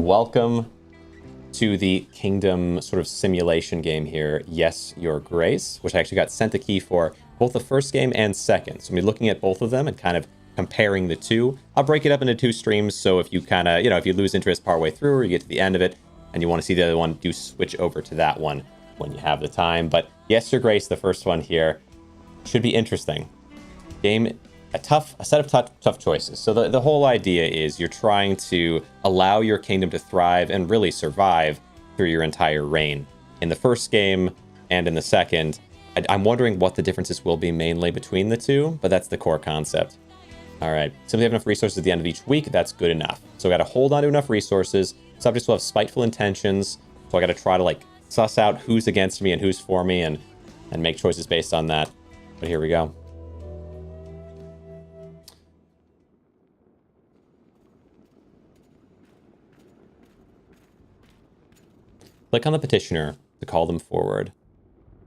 welcome to the Kingdom sort of simulation game here. Yes, Your Grace, which I actually got sent a key for both the first game and second. So I'm looking at both of them and kind of comparing the two. I'll break it up into 2 streams, so if you kind of, if you lose interest partway through or you get to the end of it and you want to see the other one, do switch over to that one when you have the time. But Yes, Your Grace, the first one here, should be interesting. Game, a set of tough choices. So the whole idea is you're trying to allow your kingdom to thrive and really survive through your entire reign. In the first game and in the second, I'm wondering what the differences will be mainly between the two, but that's the core concept. All right, simply have enough resources at the end of each week. That's good enough. So I got to hold on to enough resources. Subjects will have spiteful intentions. So I got to try to suss out who's against me and who's for me and make choices based on that. But here we go. Click on the petitioner to call them forward.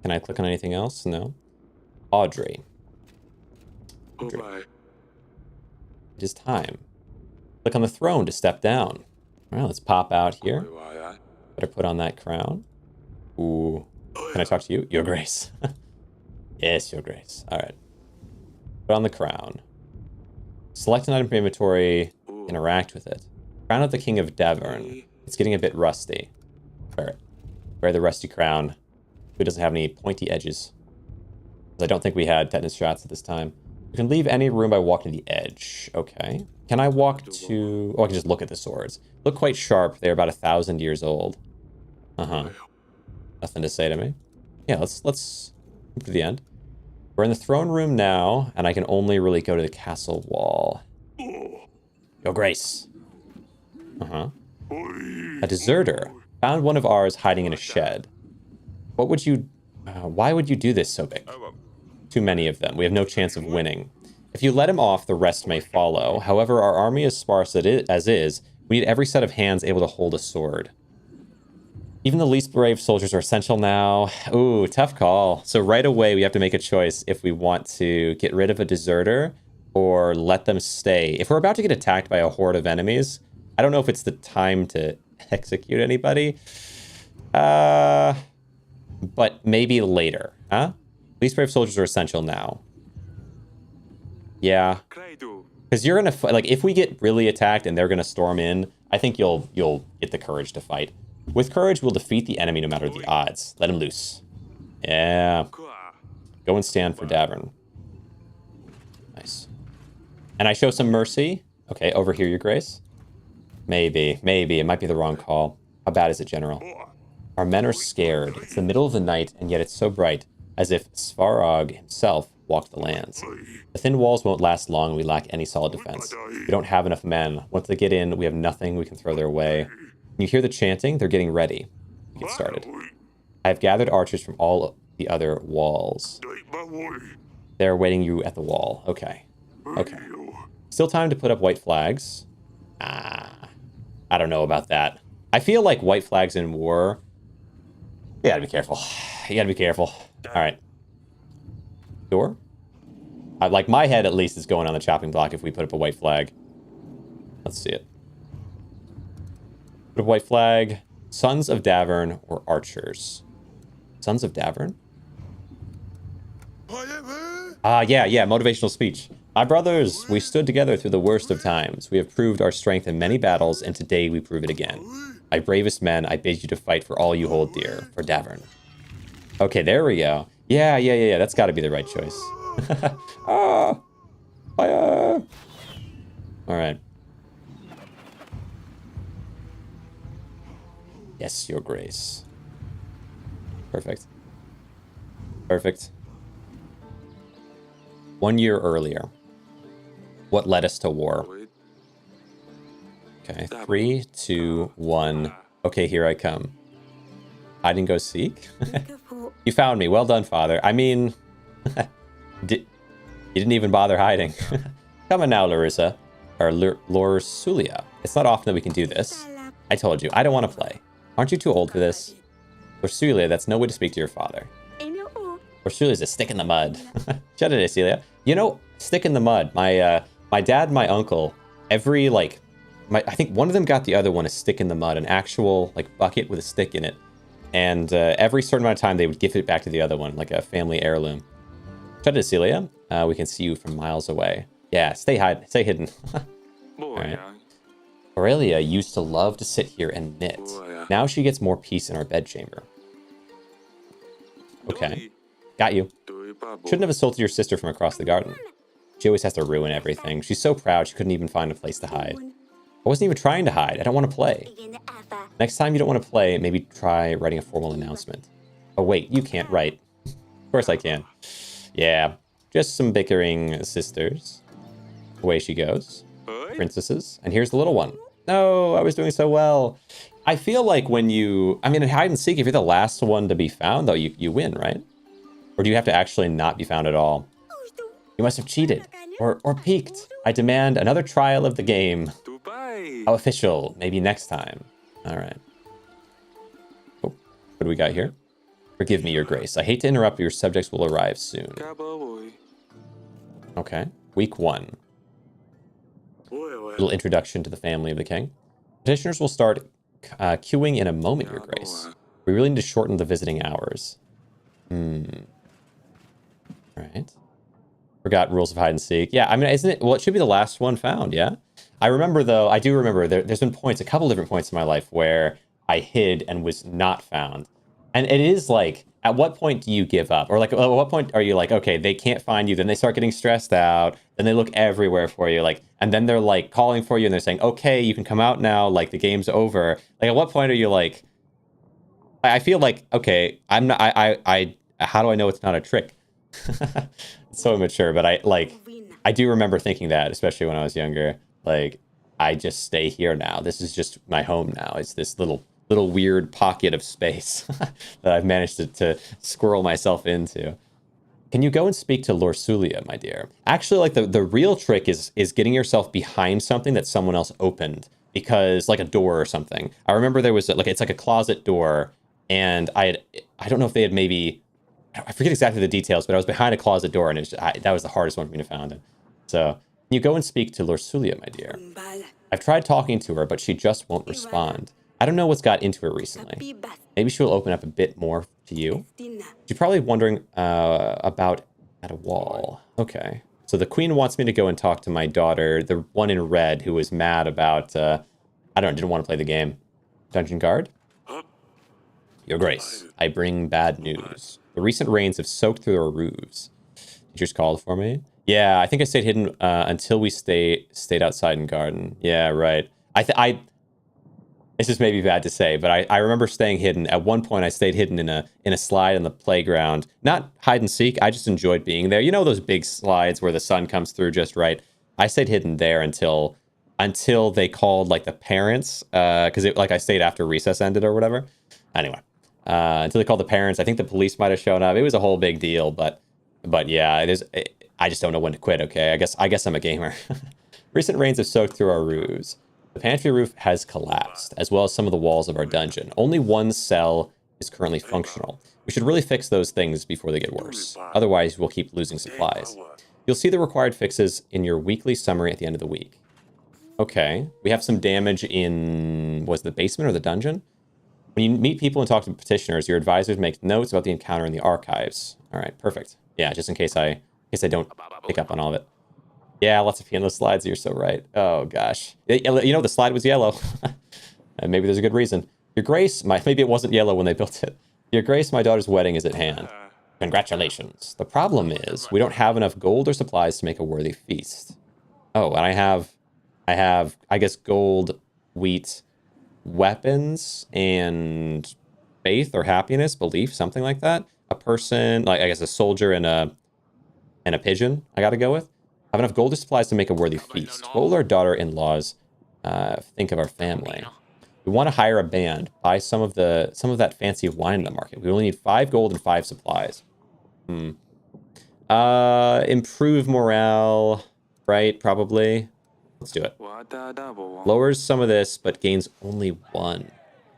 Can I click on anything else? No. Audrey. It is time. Click on the throne to step down. All right, let's pop out here. Better put on that crown. Ooh. Can I talk to you? Your Grace. Yes, Your Grace. All right. Put on the crown. Select an item from inventory. Interact with it. Crown of the King of Devon. It's getting a bit rusty. Wear it. Wear the rusty crown. Who doesn't have any pointy edges? I don't think we had tetanus shots at this time. You can leave any room by walking to the edge. Okay. Can I walk to... Oh, I can just look at the swords. Look quite sharp. They're about 1,000 years old. Uh-huh. Nothing to say to me. Yeah, let's move to the end. We're in the throne room now, and I can only really go to the castle wall. Your Grace. Uh-huh. A deserter. Found one of ours hiding in a shed. What would you... why would you do this, Sobek? Too many of them. We have no chance of winning. If you let him off, the rest may follow. However, our army is sparse as is. We need every set of hands able to hold a sword. Even the least brave soldiers are essential now. Ooh, tough call. So right away, we have to make a choice if we want to get rid of a deserter or let them stay. If we're about to get attacked by a horde of enemies, I don't know if it's the time to execute anybody. But maybe later, huh? Least brave soldiers are essential now. Yeah. Because you're gonna if we get really attacked and they're gonna storm in, I think you'll get the courage to fight. With courage, we'll defeat the enemy no matter the odds. Let him loose. Yeah. Go and stand for Davern. Nice. And I show some mercy. Okay, over here, Your Grace. Maybe. It might be the wrong call. How bad is it, General? Our men are scared. It's the middle of the night, and yet it's so bright, as if Svarog himself walked the lands. The thin walls won't last long, we lack any solid defense. We don't have enough men. Once they get in, we have nothing we can throw their way. When you hear the chanting, they're getting ready. Get started. I have gathered archers from all the other walls. They're waiting you at the wall. Okay. Okay. Still time to put up white flags. I don't know about that. I feel like white flags in war... You gotta be careful. You gotta be careful. Alright. Door? My head, at least, is going on the chopping block if we put up a white flag. Let's see it. Put up a white flag. Sons of Davern or archers? Sons of Davern? Yeah, motivational speech. My brothers, we stood together through the worst of times. We have proved our strength in many battles, and today we prove it again. My bravest men, I bid you to fight for all you hold dear, for Davern. Okay, there we go. Yeah, that's got to be the right choice. Fire! All right. Yes, Your Grace. Perfect. Perfect. 1 year earlier. What led us to war? Okay, 3, 2, 1. Okay, here I come. Hide and go seek? You found me. Well done, father. I mean, you didn't even bother hiding. Come on now, Larissa. Or Lorsulia. It's not often that we can do this. I told you, I don't want to play. Aren't you too old for this? Lorsulia, that's no way to speak to your father. Lorsulia's a stick in the mud. Shut it, Celia. You know, stick in the mud. My dad and my uncle, every, I think one of them got the other one a stick in the mud, an actual like bucket with a stick in it. And every certain amount of time, they would give it back to the other one, like a family heirloom. Shout out to Celia. We can see you from miles away. Yeah, stay hidden. All right. Aurelia used to love to sit here and knit. Now she gets more peace in our bedchamber. Okay. Got you. Shouldn't have assaulted your sister from across the garden. She always has to ruin everything. She's so proud she couldn't even find a place to hide. I wasn't even trying to hide. I don't want to play. Next time you don't want to play, maybe try writing a formal announcement. Oh, wait, you can't write. Of course I can. Yeah, just some bickering sisters. Away she goes. Princesses. And here's the little one. No, I was doing so well. I feel like when you... I mean, in hide and seek, if you're the last one to be found, though, you win, right? Or do you have to actually not be found at all? You must have cheated. Or peeked. I demand another trial of the game. How official. Maybe next time. All right. Oh, what do we got here? Forgive me, Your Grace. I hate to interrupt, but your subjects will arrive soon. Okay. Week 1. Little introduction to the family of the king. Petitioners will start queuing in a moment, Your Grace. We really need to shorten the visiting hours. Right. Forgot rules of hide and seek. Yeah, I mean, isn't it? Well, it should be the last one found, yeah? I remember, though, I do remember there's been points, a couple different points in my life where I hid and was not found. And it is like, at what point do you give up? Or like, at what point are you like, okay, they can't find you. Then they start getting stressed out. Then they look everywhere for you. Like, and then they're like calling for you and they're saying, okay, you can come out now. Like the game's over. Like, at what point are you like, I feel like, okay, I'm not, how do I know it's not a trick? It's so immature, but I do remember thinking that, especially when I was younger. Like, I just stay here now. This is just my home now. It's this little weird pocket of space that I've managed to squirrel myself into. Can you go and speak to Lorsulia, my dear? Actually, like the real trick is getting yourself behind something that someone else opened, because like a door or something. I remember there was like, it's like a closet door, and I don't know if they had maybe, I forget exactly the details, but I was behind a closet door, and that was the hardest one for me to find. So, can you go and speak to Lorsulia, my dear? I've tried talking to her, but she just won't respond. I don't know what's got into her recently. Maybe she'll open up a bit more to you. She's probably wondering about at a wall. Okay. So the queen wants me to go and talk to my daughter, the one in red who was mad about, didn't want to play the game. Dungeon guard? Your Grace, I bring bad news. The recent rains have soaked through our roofs. Teachers called for me. Yeah, I think I stayed hidden until we stayed outside in garden. Yeah, right. It's just maybe bad to say, but I remember staying hidden. At one point, I stayed hidden in a slide on the playground. Not hide and seek. I just enjoyed being there. You know those big slides where the sun comes through just right? I stayed hidden there until they called like the parents, because I stayed after recess ended or whatever. Anyway, until they called the parents. I think the police might have shown up. It was a whole big deal, but yeah, it is. I just don't know when to quit. Okay, I guess I'm a gamer. Recent rains have soaked through our roofs. The pantry roof has collapsed, as well as some of the walls of our dungeon. Only one cell is currently functional. We should really fix those things before they get worse. Otherwise, we'll keep losing supplies. You'll see the required fixes in your weekly summary at the end of the week. Okay, we have some damage in, was it the basement or the dungeon? When you meet people and talk to petitioners, your advisors make notes about the encounter in the archives. All right, perfect. Yeah, just in case I don't pick up on all of it. Yeah, lots of piano slides. You're so right. Oh, gosh. You know, the slide was yellow. And maybe there's a good reason. Your Grace, maybe it wasn't yellow when they built it. Your Grace, my daughter's wedding is at hand. Congratulations. The problem is we don't have enough gold or supplies to make a worthy feast. Oh, and I have, I guess, gold, wheat, weapons, and faith or happiness, belief, something like that. A person, like I guess a soldier and a pigeon I got to go with. Have enough gold or supplies to make a worthy feast. What will our daughter-in-laws think of our family? We want to hire a band, buy some of that fancy wine in the market. We only need 5 gold and 5 supplies. Improve morale, right? Probably. Let's do it. Lowers some of this, but gains only 1.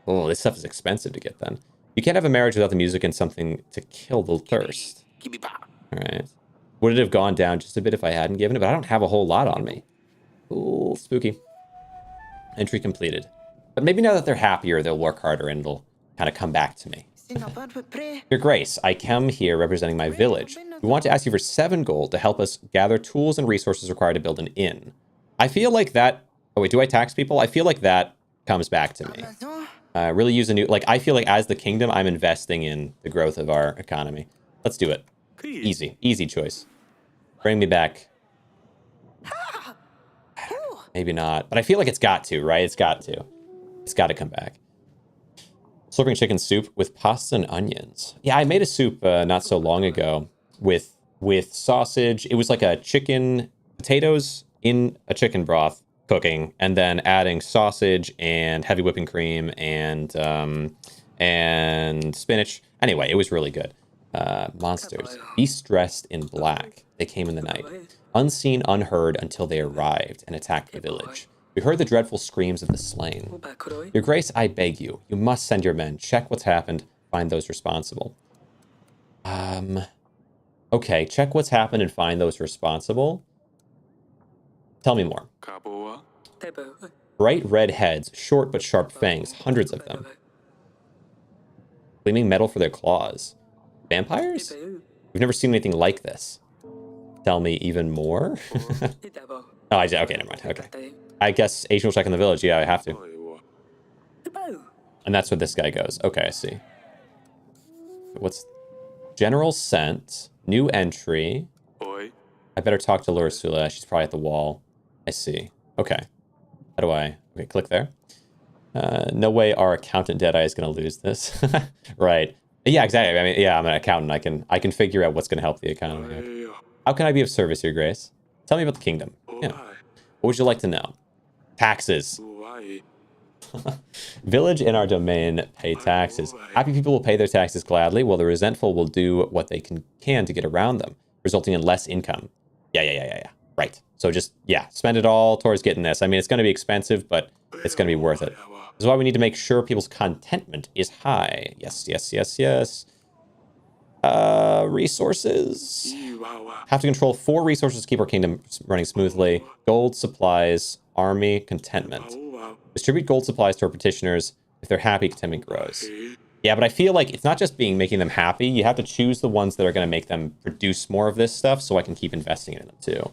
Oh, this stuff is expensive to get then. You can't have a marriage without the music and something to kill the thirst. All right. Would it have gone down just a bit if I hadn't given it? But I don't have a whole lot on me. Ooh, spooky. Entry completed. But maybe now that they're happier, they'll work harder and it'll kind of come back to me. Your Grace, I come here representing my village. We want to ask you for 7 gold to help us gather tools and resources required to build an inn. I feel like that... Oh, wait, do I tax people? I feel like that comes back to me. Really use a new... Like, I feel like as the kingdom, I'm investing in the growth of our economy. Let's do it. Easy. Easy choice. Bring me back. Maybe not. But I feel like it's got to, right? It's got to. It's got to come back. Slurping chicken soup with pasta and onions. Yeah, I made a soup not so long ago with sausage. It was like a chicken, potatoes in a chicken broth cooking, and then adding sausage and heavy whipping cream and spinach. Anyway, it was really good. Monsters. Beasts dressed in black. They came in the night. Unseen, unheard, until they arrived and attacked the village. We heard the dreadful screams of the slain. Your Grace, I beg you. You must send your men. Check what's happened. Find those responsible. Okay, check what's happened and find those responsible. Tell me more. Bright red heads, short but sharp fangs, hundreds of them. Gleaming metal for their claws. Vampires? We've never seen anything like this. Tell me even more? Oh, okay, never mind. Okay. I guess Asian will check in the village. Yeah, I have to. And that's where this guy goes. Okay, I see. What's... General sent. New entry. I better talk to Lursula. She's probably at the wall. I see. Okay. How do I... Okay, click there. No way our accountant Deadeye is going to lose this. Right. Yeah, exactly. I mean, yeah, I'm an accountant. I can figure out what's going to help the economy. How can I be of service, Your Grace? Tell me about the kingdom. Yeah. What would you like to know? Taxes. Village in our domain pay taxes. Happy people will pay their taxes gladly, while the resentful will do what they can to get around them, resulting in less income. Yeah. Right. So just, yeah, spend it all towards getting this. I mean, it's going to be expensive, but it's going to be worth it. This is why we need to make sure people's contentment is high. Yes. Resources. Have to control 4 resources to keep our kingdom running smoothly. Gold, supplies, army, contentment. Distribute gold supplies to our petitioners. If they're happy, contentment grows. Yeah, but I feel like it's not just making them happy. You have to choose the ones that are going to make them produce more of this stuff so I can keep investing in them too.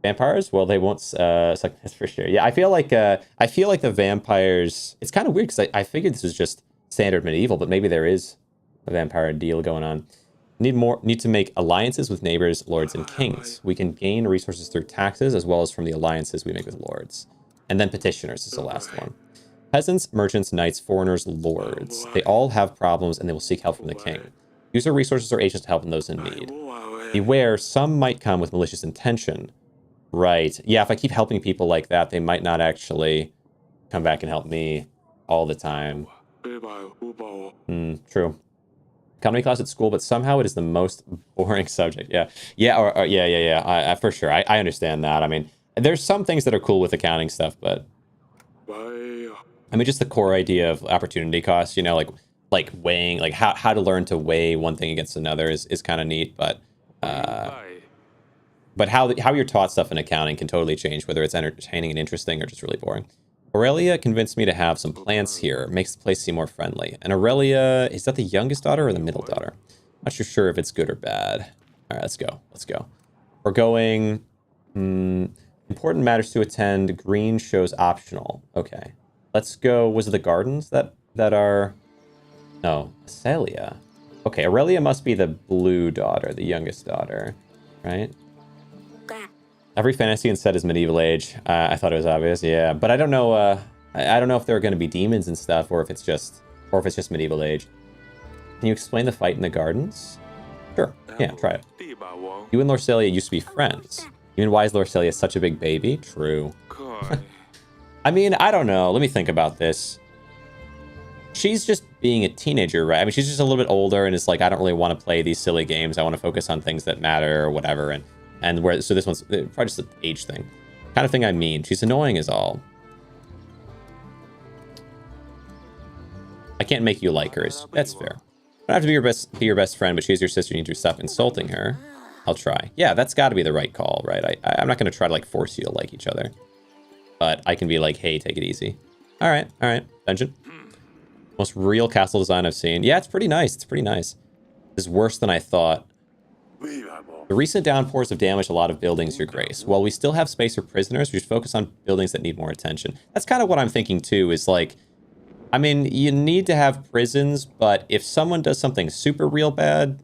Vampires? Well, they won't suck this for sure. Yeah, I feel like the vampires... It's kind of weird because I figured this was just standard medieval, but maybe there is a vampire deal going on. Need to make alliances with neighbors, lords, and kings. We can gain resources through taxes as well as from the alliances we make with lords. And then petitioners is the last one. Peasants, merchants, knights, foreigners, lords. They all have problems and they will seek help from the king. Use our resources or agents to help in those in need. Beware, some might come with malicious intention. Right. Yeah, if I keep helping people like that, they might not actually come back and help me all the time. True. Economy class at school, but somehow it is the most boring subject. Yeah. Yeah, for sure. I understand that. I mean, there's some things that are cool with accounting stuff, but I mean, just the core idea of opportunity cost, you know, like weighing, like how to learn to weigh one thing against another is kind of neat, but how you're taught stuff in accounting can totally change, whether it's entertaining and interesting or just really boring. Aurelia convinced me to have some plants here. Makes the place seem more friendly. And Aurelia, is that the youngest daughter or the middle daughter? Not sure if it's good or bad. All right, let's go. We're going... important matters to attend. Green shows optional. Okay. Let's go... Was it the gardens that are... No. Celia. Okay, Aurelia must be the blue daughter, the youngest daughter. Right? Every fantasy set is medieval age. I thought it was obvious, yeah. But I don't know. I don't know if there are going to be demons and stuff, or if it's just medieval age. Can you explain the fight in the gardens? Sure. Yeah, try it. You and Lorcelia used to be friends. Even why is Lorcelia such a big baby? True. I mean, I don't know. Let me think about this. She's just being a teenager, right? I mean, she's just a little bit older, and it's like, I don't really want to play these silly games. I want to focus on things that matter or whatever. So this one's probably just an age thing. Kind of thing I mean. She's annoying is all. I can't make you like her. That's fair. I don't have to be your best friend, but she's your sister. You need to stop insulting her. I'll try. Yeah, that's got to be the right call, right? I'm not going to try to like force you to like each other. But I can be like, hey, take it easy. All right. Dungeon. Most real castle design I've seen. Yeah, it's pretty nice. It's pretty nice. This is worse than I thought. The recent downpours have damaged a lot of buildings, Your Grace. While we still have space for prisoners, we should focus on buildings that need more attention. That's kind of what I'm thinking too, is like, I mean, you need to have prisons, but if someone does something super real bad,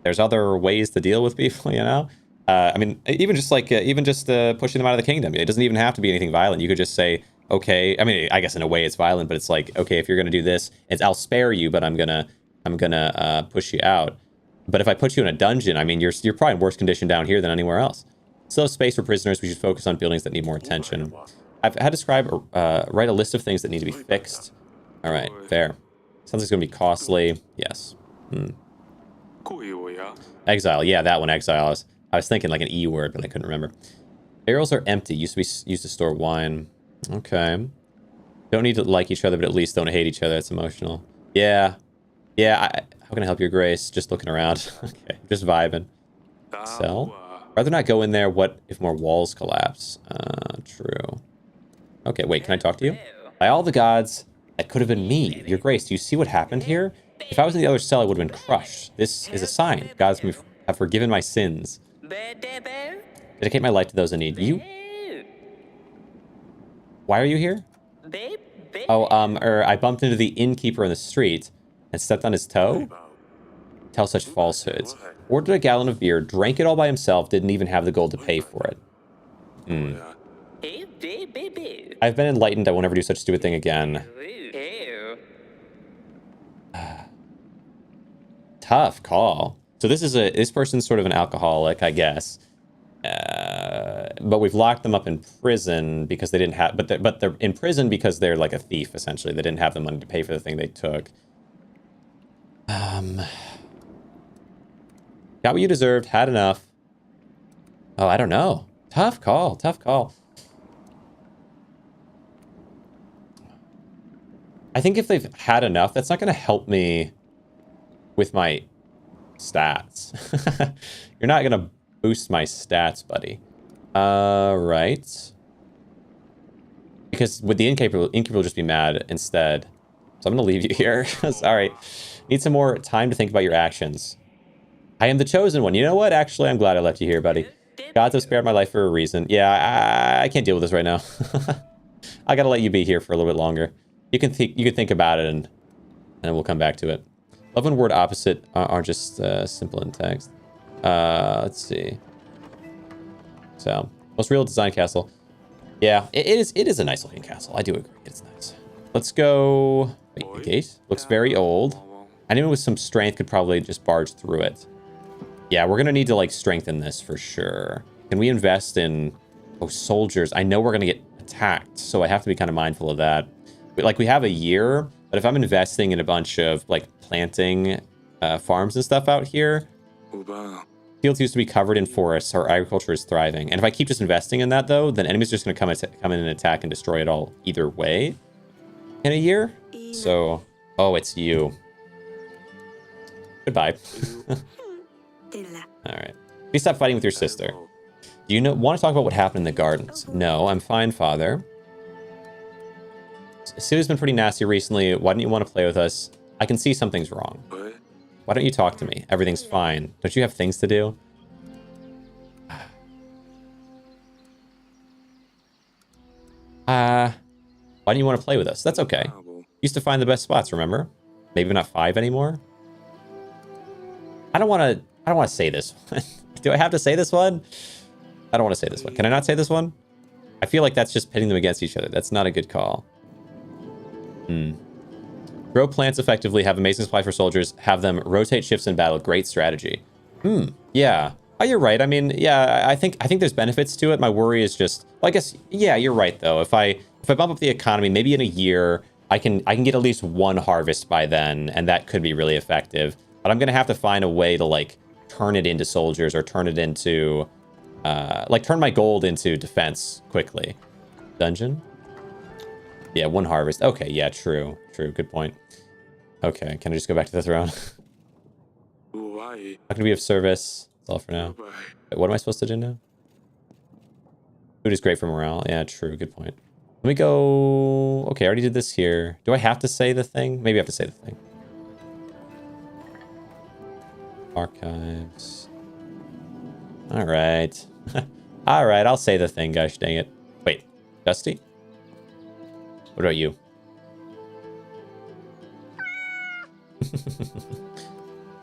there's other ways to deal with people, you know? I mean, even just pushing them out of the kingdom. It doesn't even have to be anything violent. You could just say, okay, I mean, I guess in a way it's violent, but it's like, okay, if you're going to do this, I'll spare you, but I'm gonna push you out. But if I put you in a dungeon, I mean, you're probably in worse condition down here than anywhere else. Still have space for prisoners. We should focus on buildings that need more attention. I've had to write a list of things that need to be fixed. All right, fair. Sounds like it's going to be costly. Yes. Exile. Yeah, that one, exile. I was thinking like an E word, but I couldn't remember. Barrels are empty. Used to be used to store wine. Okay. Don't need to like each other, but at least don't hate each other. It's emotional. Yeah. Yeah, how can I help Your Grace? Just looking around. Okay, just vibing. Sell? Rather not go in there. What if more walls collapse? True. Okay, wait, can I talk to you? By all the gods, that could have been me. Your Grace, do you see what happened here? If I was in the other cell, I would have been crushed. This is a sign. Gods have forgiven my sins. Dedicate my life to those in need. You? Why are you here? Oh, I bumped into the innkeeper in the street and stepped on his toe? Tell such falsehoods. Ordered a gallon of beer, drank it all by himself, didn't even have the gold to pay for it. I've been enlightened. I won't ever do such a stupid thing again. Tough call. So this person's sort of an alcoholic, I guess. But we've locked them up in prison because they didn't have, but they're in prison because they're like a thief, essentially. They didn't have the money to pay for the thing they took. Got what you deserved, had enough. Oh, I don't know. Tough call, tough call. I think if they've had enough, that's not going to help me with my stats. You're not going to boost my stats, buddy. Right. Because with the innkeeper will just be mad instead. So I'm going to leave you here. Sorry. Need some more time to think about your actions. I am the chosen one. You know what? Actually, I'm glad I left you here, buddy. Gods have spared my life for a reason. Yeah, I can't deal with this right now. I gotta let you be here for a little bit longer. You can think about it, and we'll come back to it. Love and word opposite are just simple in text. Let's see. So, most real design castle. Yeah, it is a nice looking castle. I do agree. It's nice. Let's go. Wait, the gate looks very old. Anyone with some strength could probably just barge through it. Yeah, we're gonna need to like strengthen this for sure. Can we invest in soldiers? I know we're gonna get attacked, so I have to be kind of mindful of that. But, like, we have a year, but if I'm investing in a bunch of like planting farms and stuff out here, fields used to be covered in forests. Our agriculture is thriving, and if I keep just investing in that though, then enemies are just gonna come in and attack and destroy it all either way in a year. So, oh, it's you. Goodbye. Alright. Please stop fighting with your sister. Do you want to talk about what happened in the gardens? No, I'm fine, father. Sue's been pretty nasty recently. Why don't you want to play with us? I can see something's wrong. Why don't you talk to me? Everything's fine. Don't you have things to do? Why don't you want to play with us? That's okay. Used to find the best spots, remember? Maybe not 5 anymore? I don't want to say this one. Do I have to say this one? I don't want to say this one. Can I not say this one? I feel like that's just pitting them against each other. That's not a good call. Grow plants effectively, have amazing supply for soldiers, have them rotate shifts in battle. Great strategy. Yeah. Oh, you're right. I mean, yeah, I think there's benefits to it. My worry is just, well, I guess, yeah, you're right though. If I bump up the economy, maybe in a year, I can get at least 1 harvest by then, and that could be really effective. But I'm gonna have to find a way to like turn it into soldiers or turn it into like turn my gold into defense quickly. Dungeon? Yeah, 1 harvest. Okay, yeah, true. Good point. Okay, can I just go back to the throne? How can we be of service? That's all for now. Wait, what am I supposed to do now? Food is great for morale. Yeah, true. Good point. Let me go... Okay, I already did this here. Do I have to say the thing? Maybe I have to say the thing. Archives. All right. All right, I'll say the thing, gosh dang it. Wait, Dusty? What about you?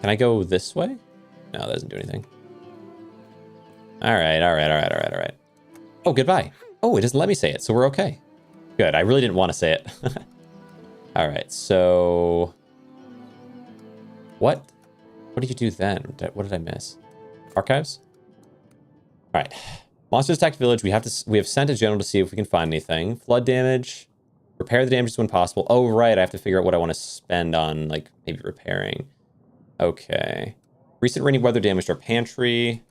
Can I go this way? No, that doesn't do anything. All right, all right, all right, all right, all right. Oh, goodbye. Oh, it doesn't let me say it, so we're okay. Good, I really didn't want to say it. All right, so... What did you do then? What did I miss? Archives? All right. Monsters attacked village. We have sent a general to see if we can find anything. Flood damage. Repair the damage when possible. Oh, right. I have to figure out what I want to spend on, like, maybe repairing. Okay. Recent rainy weather damaged our pantry.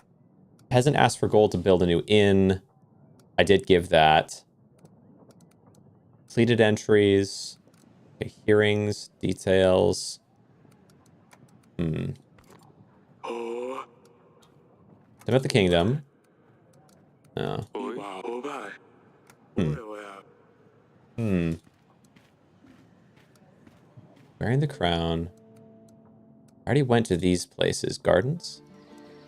Peasant asked for gold to build a new inn. I did give that. Completed entries. Okay, hearings. Details. About the kingdom. Oh. Wearing the crown. I already went to these places. Gardens?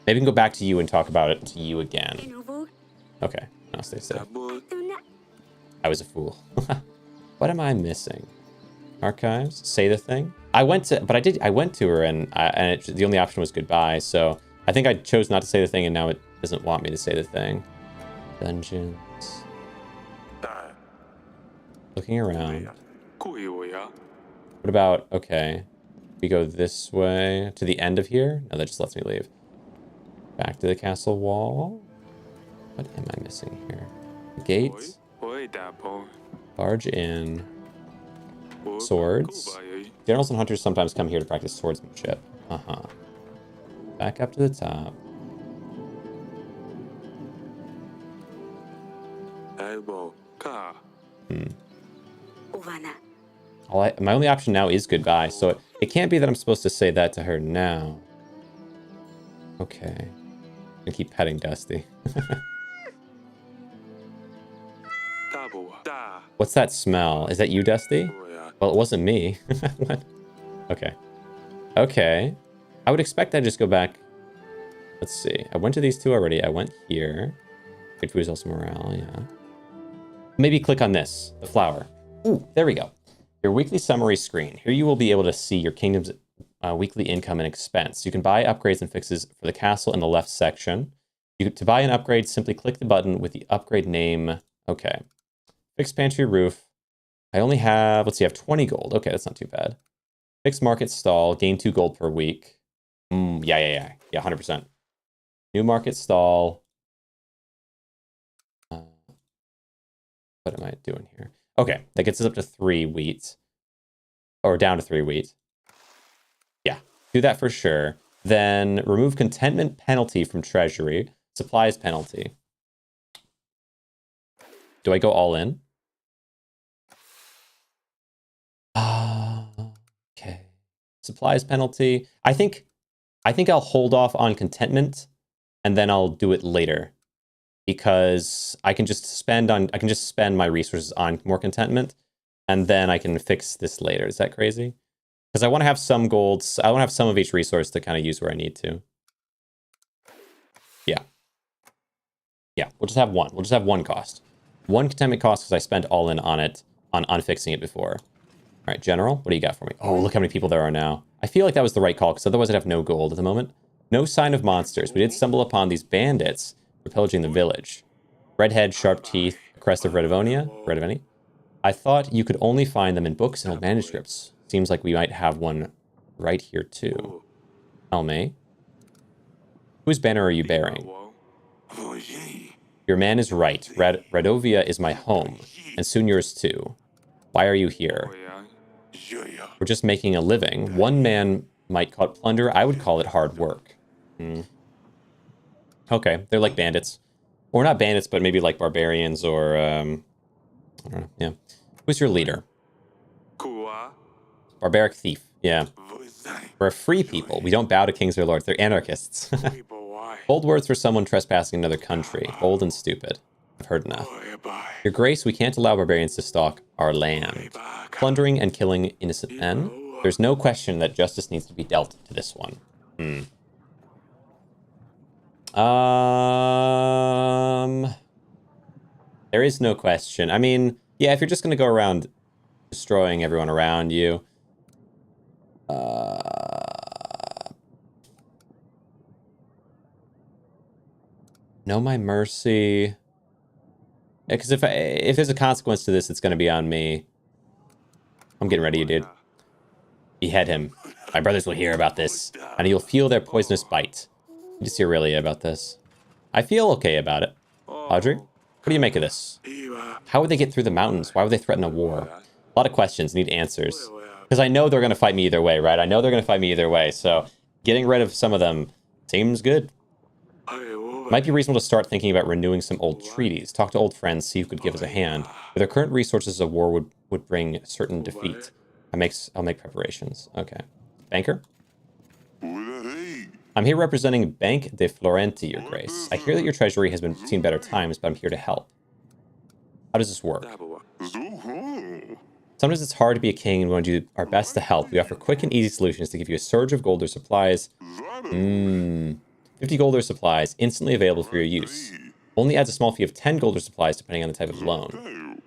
Maybe we can go back to you and talk about it to you again. Okay. I'll stay safe. I was a fool. What am I missing? Archives? Say the thing? I went to her and the only option was goodbye, so I think I chose not to say the thing and now it doesn't want me to say the thing. Dungeons. Looking around. What about, okay, we go this way to the end of here? No, that just lets me leave. Back to the castle wall. What am I missing here? Gates. Barge in. Swords. Generals and hunters sometimes come here to practice swordsmanship. Back up to the top. My only option now is goodbye, so it can't be that I'm supposed to say that to her now. Okay. I keep petting Dusty. What's that smell? Is that you, Dusty? Well, it wasn't me. What? Okay. Okay. I would expect I'd just go back. Let's see. I went to these two already. I went here. Great food is also morale, yeah. Maybe click on this, the flower. Ooh, there we go. Your weekly summary screen. Here you will be able to see your kingdom's weekly income and expense. You can buy upgrades and fixes for the castle in the left section. To buy an upgrade, simply click the button with the upgrade name. Okay. Fix pantry roof. I only have, let's see, I have 20 gold. Okay, that's not too bad. Fix market stall. Gain 2 gold per week. Yeah, 100%. New market stall. What am I doing here? Okay, that gets us up to 3 wheat. Or down to 3 wheat. Yeah, do that for sure. Then remove contentment penalty from treasury. Supplies penalty. Do I go all in? Okay. Supplies penalty. I think I'll hold off on contentment and then I'll do it later. Because I can just spend my resources on more contentment and then I can fix this later. Is that crazy? Because I want to have some golds. I want to have some of each resource to kind of use where I need to. Yeah. Yeah, we'll just have one. We'll just have one cost. One contentment cost because I spent all in on it, on fixing it before. All right, General, what do you got for me? Oh, look how many people there are now. I feel like that was the right call because otherwise I'd have no gold at the moment. No sign of monsters. We did stumble upon these bandits for pillaging the village. Redhead, sharp teeth, crest of Rediveni. I thought you could only find them in books and old manuscripts. Seems like we might have one right here too. Tell me. Whose banner are you bearing? Your man is right. Radovia is my home, and soon yours too. Why are you here? We're just making a living. One man might call it plunder. I would call it hard work. Okay, they're like bandits. Or not bandits, but maybe like barbarians or, I don't know, yeah. Who's your leader? Barbaric thief, yeah. We're a free people. We don't bow to kings or lords. They're anarchists. Bold words for someone trespassing another country. Bold and stupid. I've heard enough. Your Grace, we can't allow barbarians to stalk our land. Plundering and killing innocent men. There's no question that justice needs to be dealt to this one. There is no question. I mean, yeah, if you're just going to go around destroying everyone around you. Know my mercy. Because if there's a consequence to this, it's going to be on me. I'm getting ready, dude. Behead him. My brothers will hear about this, and you'll feel their poisonous bite. You just hear Aurelia about this. I feel okay about it. Audrey, what do you make of this? How would they get through the mountains? Why would they threaten a war? A lot of questions, need answers. Because I know they're going to fight me either way, right? I know they're going to fight me either way, so getting rid of some of them seems good. Might be reasonable to start thinking about renewing some old treaties. Talk to old friends, see who could give us a hand. With our current resources, a war would bring certain defeat. I'll make preparations. Okay. Banker? I'm here representing Bank de Florenti, Your Grace. I hear that your treasury has seen better times, but I'm here to help. How does this work? Sometimes it's hard to be a king and we want to do our best to help. We offer quick and easy solutions to give you a surge of gold or supplies. 50 gold or supplies, instantly available for your use. Only adds a small fee of 10 gold or supplies depending on the type of loan.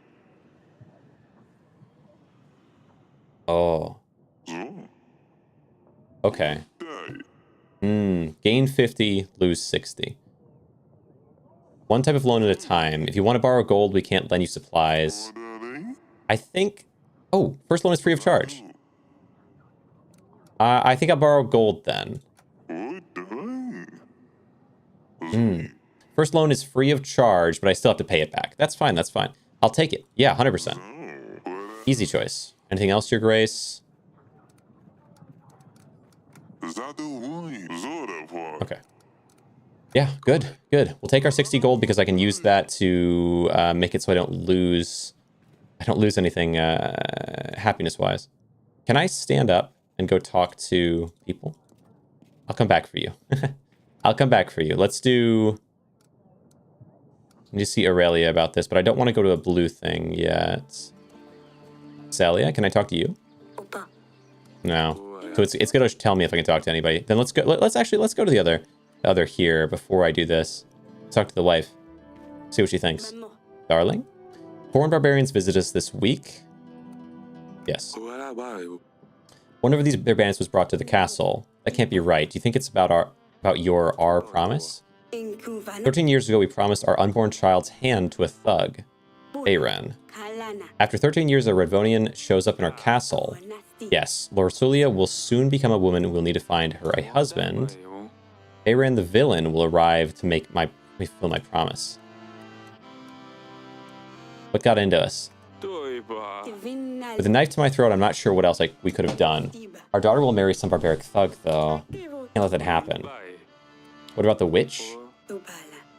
Oh. Okay. Gain 50, lose 60. One type of loan at a time. If you want to borrow gold, we can't lend you supplies. I think... Oh, first loan is free of charge. I think I'll borrow gold then. First loan is free of charge, but I still have to pay it back. That's fine, that's fine. I'll take it. Yeah, 100%. Easy choice. Anything else, Your Grace? Okay. Yeah, good, good. We'll take our 60 gold because I can use that to make it so I don't lose anything happiness-wise. Can I stand up and go talk to people? I'll come back for you. I'll come back for you. Let's do... Let me see Aurelia about this, but I don't want to go to a blue thing yet. Celia, can I talk to you? No. So it's gonna tell me if I can talk to anybody. Then let's go. Let's go to the other here before I do this. Let's talk to the wife. See what she thinks. Darling, foreign barbarians visit us this week. Yes. One of their bandits was brought to the castle. That can't be right. Do you think it's about our promise? 13 years ago, we promised our unborn child's hand to a thug, Aren. After 13 years, a Redvonian shows up in our castle. Yes, Lorsulia will soon become a woman and we'll need to find her a husband. Aren the villain will arrive to make me fulfill my promise. What got into us? With a knife to my throat, I'm not sure what else we could have done. Our daughter will marry some barbaric thug, though. Can't let that happen. What about the witch?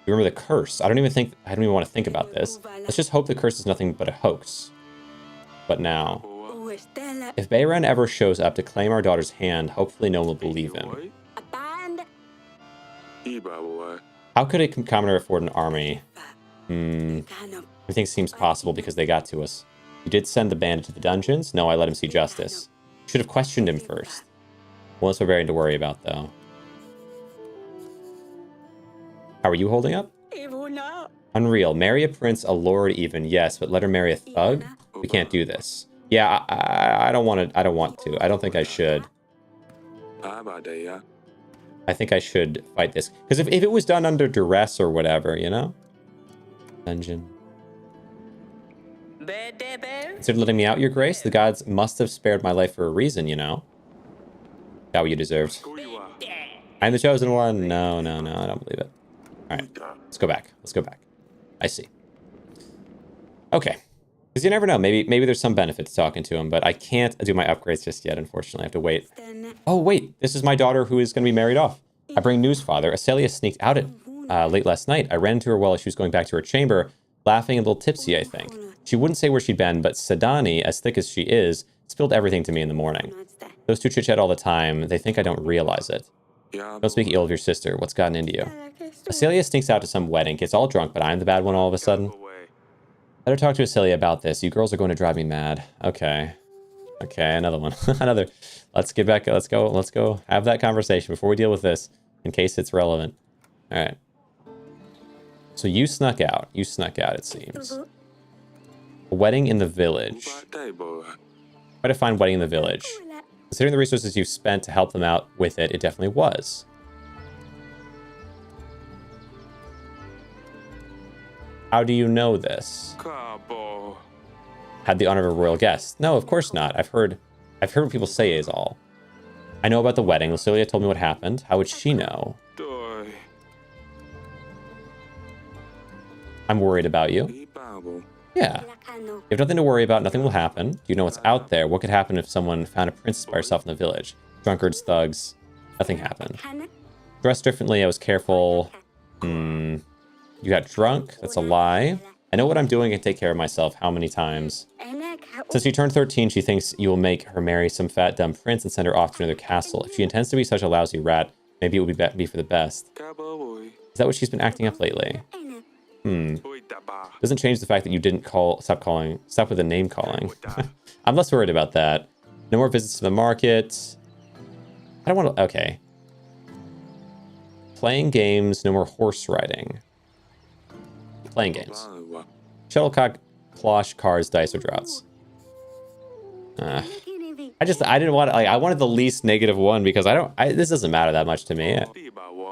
Remember the curse? I don't even want to think about this. Let's just hope the curse is nothing but a hoax. But now, if Bayran ever shows up to claim our daughter's hand, hopefully no one will believe him. How could a commoner afford an army? Everything seems possible because they got to us. You did send the bandit to the dungeons? No, I let him see justice. Should have questioned him first. One less barbarian to worry about, though. How are you holding up? Unreal. Marry a prince, a lord even, yes, but let her marry a thug? We can't do this. Yeah, I don't want to. I don't think I should. I think I should fight this. Because if it was done under duress or whatever, you know? Dungeon. Consider letting me out, Your Grace? The gods must have spared my life for a reason, you know? Got what you deserved. I'm the chosen one. No, I don't believe it. Alright, let's go back. I see. Okay. Because you never know. Maybe there's some benefit to talking to him, but I can't do my upgrades just yet, unfortunately. I have to wait. Oh, wait. This is my daughter who is going to be married off. I bring news, Father. Acelia sneaked out late last night. I ran into her while she was going back to her chamber, laughing and a little tipsy, I think. She wouldn't say where she'd been, but Sedani, as thick as she is, spilled everything to me in the morning. Those two chit-chat all the time. They think I don't realize it. Don't speak ill of your sister. What's gotten into you? Acelia sneaks out to some wedding, gets all drunk, but I'm the bad one all of a sudden. Better talk to Acelia about this. You girls are going to drive me mad. Okay. Okay, another one. Another. Let's get back. Let's go have that conversation before we deal with this, in case it's relevant. All right. So you snuck out. You snuck out, it seems. A wedding in the village. Try to find wedding in the village. Considering the resources you've spent to help them out with it, it definitely was. How do you know this? Had the honor of a royal guest. No, of course not. I've heard what people say is all. I know about the wedding. Lucilia told me what happened. How would she know? I'm worried about you. Yeah. You have nothing to worry about. Nothing will happen. Do you know what's out there? What could happen if someone found a princess by herself in the village? Drunkards, thugs. Nothing happened. Dressed differently. I was careful. You got drunk. That's a lie. I know what I'm doing and take care of myself. How many times? Since you turned 13, she thinks you will make her marry some fat, dumb prince and send her off to another castle. If she intends to be such a lousy rat, maybe it will be for the best. Is that what she's been acting up lately? Doesn't change the fact that you didn't stop with the name calling. I'm less worried about that. No more visits to the market. I don't want to, okay. Playing games, no more horse riding. Playing games. Shuttlecock, cloche, cars, dice, or draughts. I didn't want to, like, I wanted the least negative one because this doesn't matter that much to me.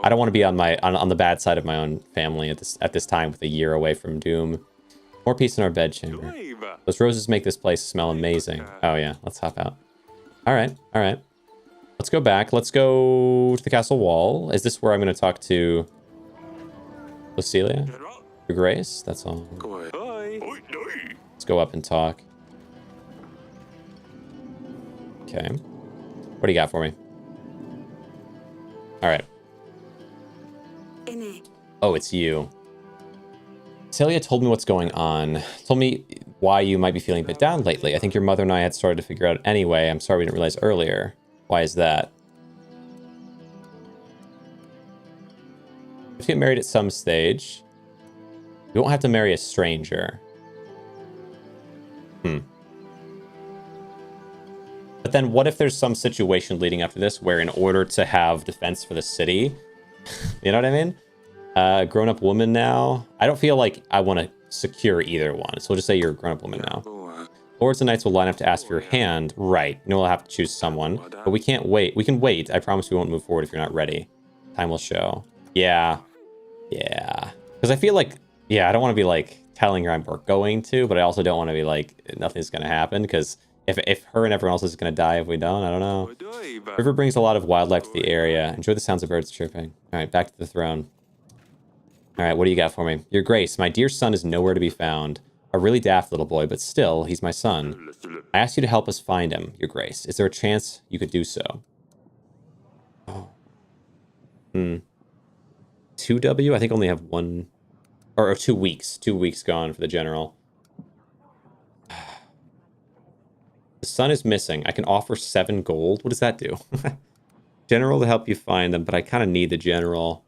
I don't want to be on the bad side of my own family at this time with a year away from doom. More peace in our bedchamber. Those roses make this place smell amazing. Oh yeah, let's hop out. All right. Let's go back. Let's go to the castle wall. Is this where I'm going to talk to Lucilia? Your Grace? That's all. Let's go up and talk. Okay. What do you got for me? All right. Oh, it's you. Celia told me what's going on. Told me why you might be feeling a bit down lately. I think your mother and I had started to figure out anyway. I'm sorry we didn't realize earlier. Why is that? If you get married at some stage, you won't have to marry a stranger. But then what if there's some situation leading up to this where in order to have defense for the city, you know what I mean? Grown-up woman now. I don't feel like I want to secure either one. So we'll just say you're a grown-up woman now. Lords and knights will line up to ask for your hand. Right. You know, we'll have to choose someone. But we can't wait. We can wait. I promise we won't move forward if you're not ready. Time will show. Yeah. Yeah. Because I feel like, yeah, I don't want to be like telling her we're going to, but I also don't want to be like, nothing's going to happen. Because if her and everyone else is going to die if we don't, I don't know. River brings a lot of wildlife to the area. Enjoy the sounds of birds chirping. All right, back to the throne. All right, what do you got for me? Your Grace, my dear son is nowhere to be found. A really daft little boy, but still, he's my son. I asked you to help us find him, Your Grace. Is there a chance you could do so? Oh. 2W? I think only have one... Or 2 weeks. 2 weeks gone for the general. The son is missing. I can offer 7 gold. What does that do? General to help you find them, but I kind of need the general.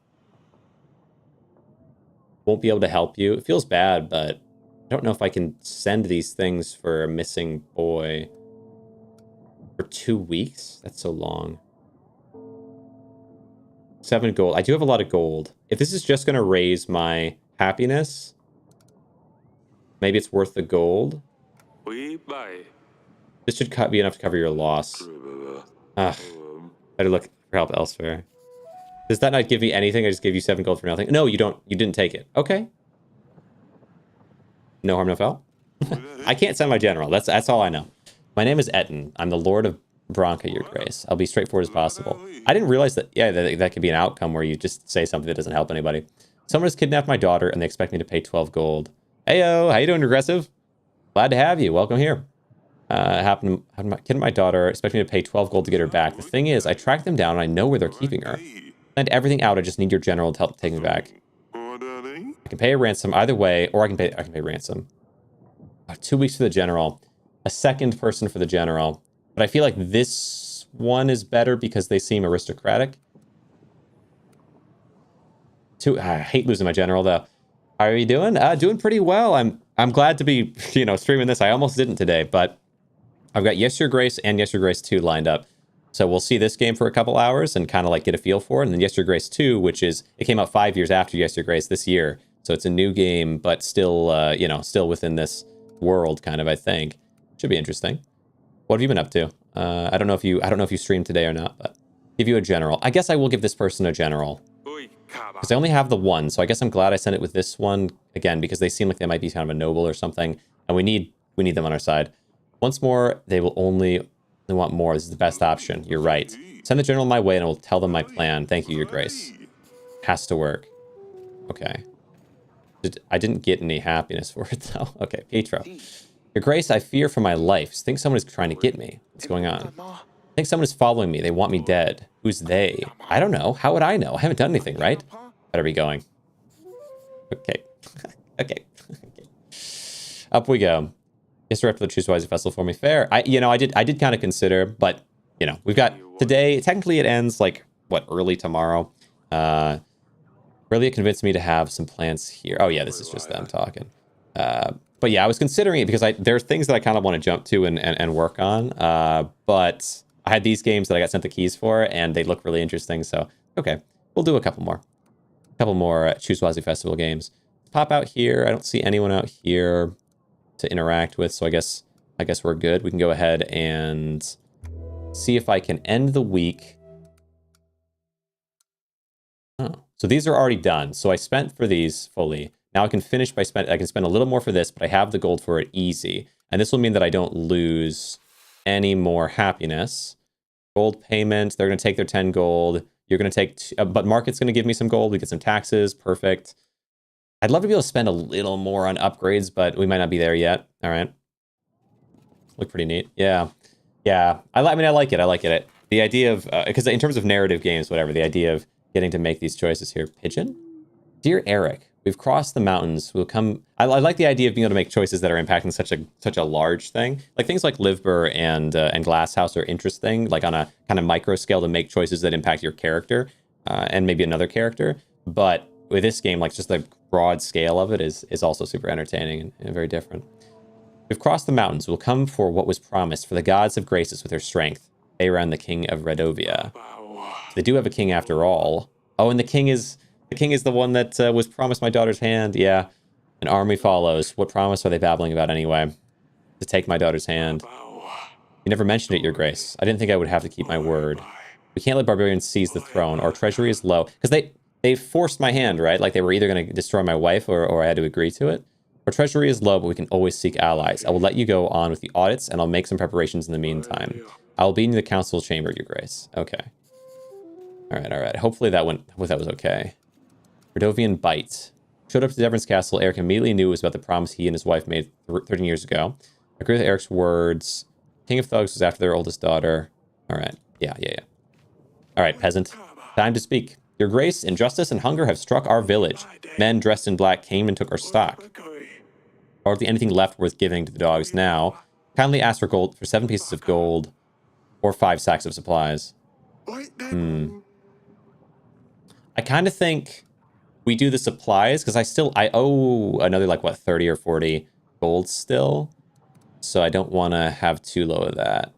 Won't be able to help you. It feels bad, but I don't know if I can send these things for a missing boy for 2 weeks. That's so long. 7 gold. I do have a lot of gold. If this is just going to raise my happiness, maybe it's worth the gold. This should be enough to cover your loss. Better look for help elsewhere. Does that not give me anything? I just gave you 7 gold for nothing. No, you don't. You didn't take it. Okay. No harm, no foul. I can't send my general. That's all I know. My name is Etten. I'm the Lord of Branca, Your Grace. I'll be straightforward as possible. I didn't realize that, yeah, that could be an outcome where you just say something that doesn't help anybody. Someone has kidnapped my daughter and they expect me to pay 12 gold. Heyo, how you doing, Regressive? Glad to have you. Welcome here. Kidnapped my daughter, expect me to pay 12 gold to get her back. The thing is, I tracked them down and I know where they're keeping her. Send everything out. I just need your general to help take me back. I can pay a ransom either way, or I can pay ransom. 2 weeks for the general. A second person for the general. But I feel like this one is better because they seem aristocratic. I hate losing my general, though. How are you doing? Doing pretty well. I'm glad to be, streaming this. I almost didn't today, but I've got Yes Your Grace and Yes Your Grace 2 lined up. So we'll see this game for a couple hours and kind of like get a feel for it. And then Yes Your Grace 2, which is, it came out 5 years after Yes Your Grace this year. So it's a new game, but still, still within this world kind of, I think. Should be interesting. What have you been up to? I don't know if you streamed today or not, but give you a general. I guess I will give this person a general. Because I only have the one, so I guess I'm glad I sent it with this one, again, because they seem like they might be kind of a noble or something, and we need them on our side. Once more, they want more. This is the best option. You're right. Send the general my way, and I will tell them my plan. Thank you, Your Grace. Has to work. Okay. I didn't get any happiness for it, though. Okay, Pietro. Your Grace, I fear for my life. Think someone is trying to get me. What's going on? I think someone is following me. They want me dead. Who's they? I don't know. How would I know? I haven't done anything, right? Better be going. Okay. Okay. Up we go. Yes, rep the Choose Wisely Festival for me. Fair. I did kind of consider, but we've got today. Technically, it ends like early tomorrow. Really, it convinced me to have some plans here. Oh yeah, this is just them talking. But yeah, I was considering it because there are things that I kind of want to jump to and work on. But I had these games that I got sent the keys for, and they look really interesting. So okay, we'll do a couple more. Choose Wisely Festival games. Pop out here. I don't see anyone out here to interact with, so I guess we're good. We can go ahead and see if I can end the week. Oh, so these are already done. So I spent for these fully. Now I can finish by I can spend a little more for this, but I have the gold for it easy. And this will mean that I don't lose any more happiness. Gold payment, they're going to take their 10 gold. You're going to take, but market's going to give me some gold. We get some taxes. Perfect. I'd love to be able to spend a little more on upgrades, but we might not be there yet. All right. Look pretty neat. Yeah. Yeah. I like it. The idea of, because in terms of narrative games, whatever, the idea of getting to make these choices here. Pigeon? Dear Eric, we've crossed the mountains. We'll come. I like the idea of being able to make choices that are impacting such a large thing. Like things like Livebur and Glasshouse are interesting, like on a kind of micro scale to make choices that impact your character and maybe another character. But with this game, like just the broad scale of it is also super entertaining and very different. We've crossed the mountains. We'll come for what was promised, for the gods have graced us with their strength. Aran, the king of Redovia. They do have a king after all. Oh, and the king is the one that was promised my daughter's hand. Yeah. An army follows. What promise are they babbling about anyway? To take my daughter's hand. You never mentioned it, Your Grace. I didn't think I would have to keep my word. We can't let barbarians seize the throne. Our treasury is low. Because they forced my hand, right? Like they were either going to destroy my wife or I had to agree to it. Our treasury is low, but we can always seek allies. I will let you go on with the audits, and I'll make some preparations in the meantime. I will be in the council chamber, Your Grace. Okay. All right. Hopefully that was okay. Redovian Bite. Showed up to Devon's castle. Eric immediately knew it was about the promise he and his wife made 13 years ago. I agree with Eric's words. King of Thugs was after their oldest daughter. All right. Yeah. All right, peasant. Time to speak. Your Grace, injustice and hunger have struck our village. Men dressed in black came and took our stock. Hardly anything left worth giving to the dogs now. Kindly ask for 7 pieces of gold or 5 sacks of supplies. I kind of think we do the supplies because I owe another 30 or 40 gold still. So I don't want to have too low of that.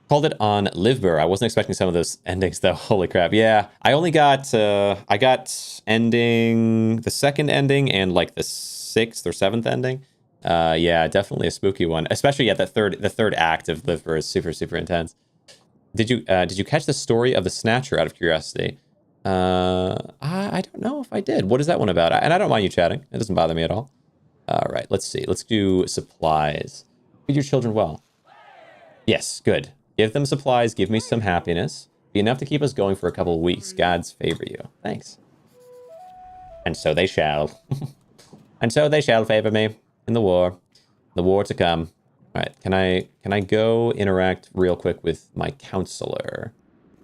Called it on Livebur. I wasn't expecting some of those endings though. Holy crap. Yeah, I only got I got ending, the second ending and like the 6th or 7th ending. Yeah, definitely a spooky one. Especially the third act of Livebur is super, super intense. Did you catch the story of the Snatcher out of curiosity? I don't know if I did. What is that one about? And I don't mind you chatting. It doesn't bother me at all. All right, let's see. Let's do supplies. Feed your children well. Yes, good. Give them supplies. Give me some happiness. Be enough to keep us going for a couple of weeks. Gods favor you. Thanks. And so they shall. And so they shall favor me in the war. The war to come. All right, can I go interact real quick with my counselor?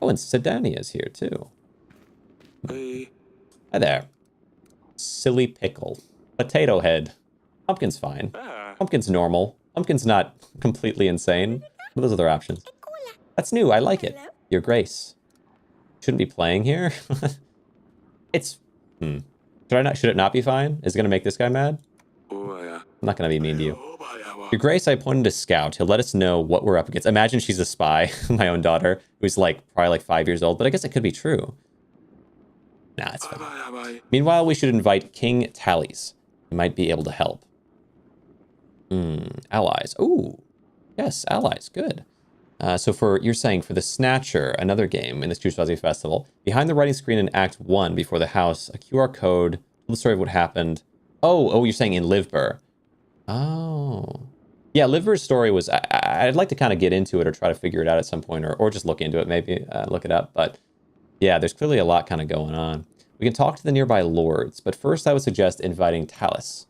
Oh, and Sedania's here too. Hi there. Silly pickle. Potato head. Pumpkin's fine. Pumpkin's normal. Pumpkin's not completely insane. But those are other options. That's new. I like it. Your Grace. Shouldn't be playing here. It's Hmm. Should it not be fine? Is it going to make this guy mad? I'm not going to be mean to you. Your Grace, I pointed a scout. He'll let us know what we're up against. Imagine she's a spy, my own daughter, who's like probably like 5 years old, but I guess it could be true. Nah, it's fine. Meanwhile, we should invite King Tallies. He might be able to help. Allies. Ooh, yes, allies. Good. So you're saying for the Snatcher, another game in this Chushwazi Festival, behind the writing screen in Act 1 before the house, a QR code, the story of what happened. Oh, you're saying in Livebur. Oh. Yeah, Livebur's story was, I'd like to kind of get into it or try to figure it out at some point, or just look into it, maybe look it up. But yeah, there's clearly a lot kind of going on. We can talk to the nearby lords, but first I would suggest inviting Talus.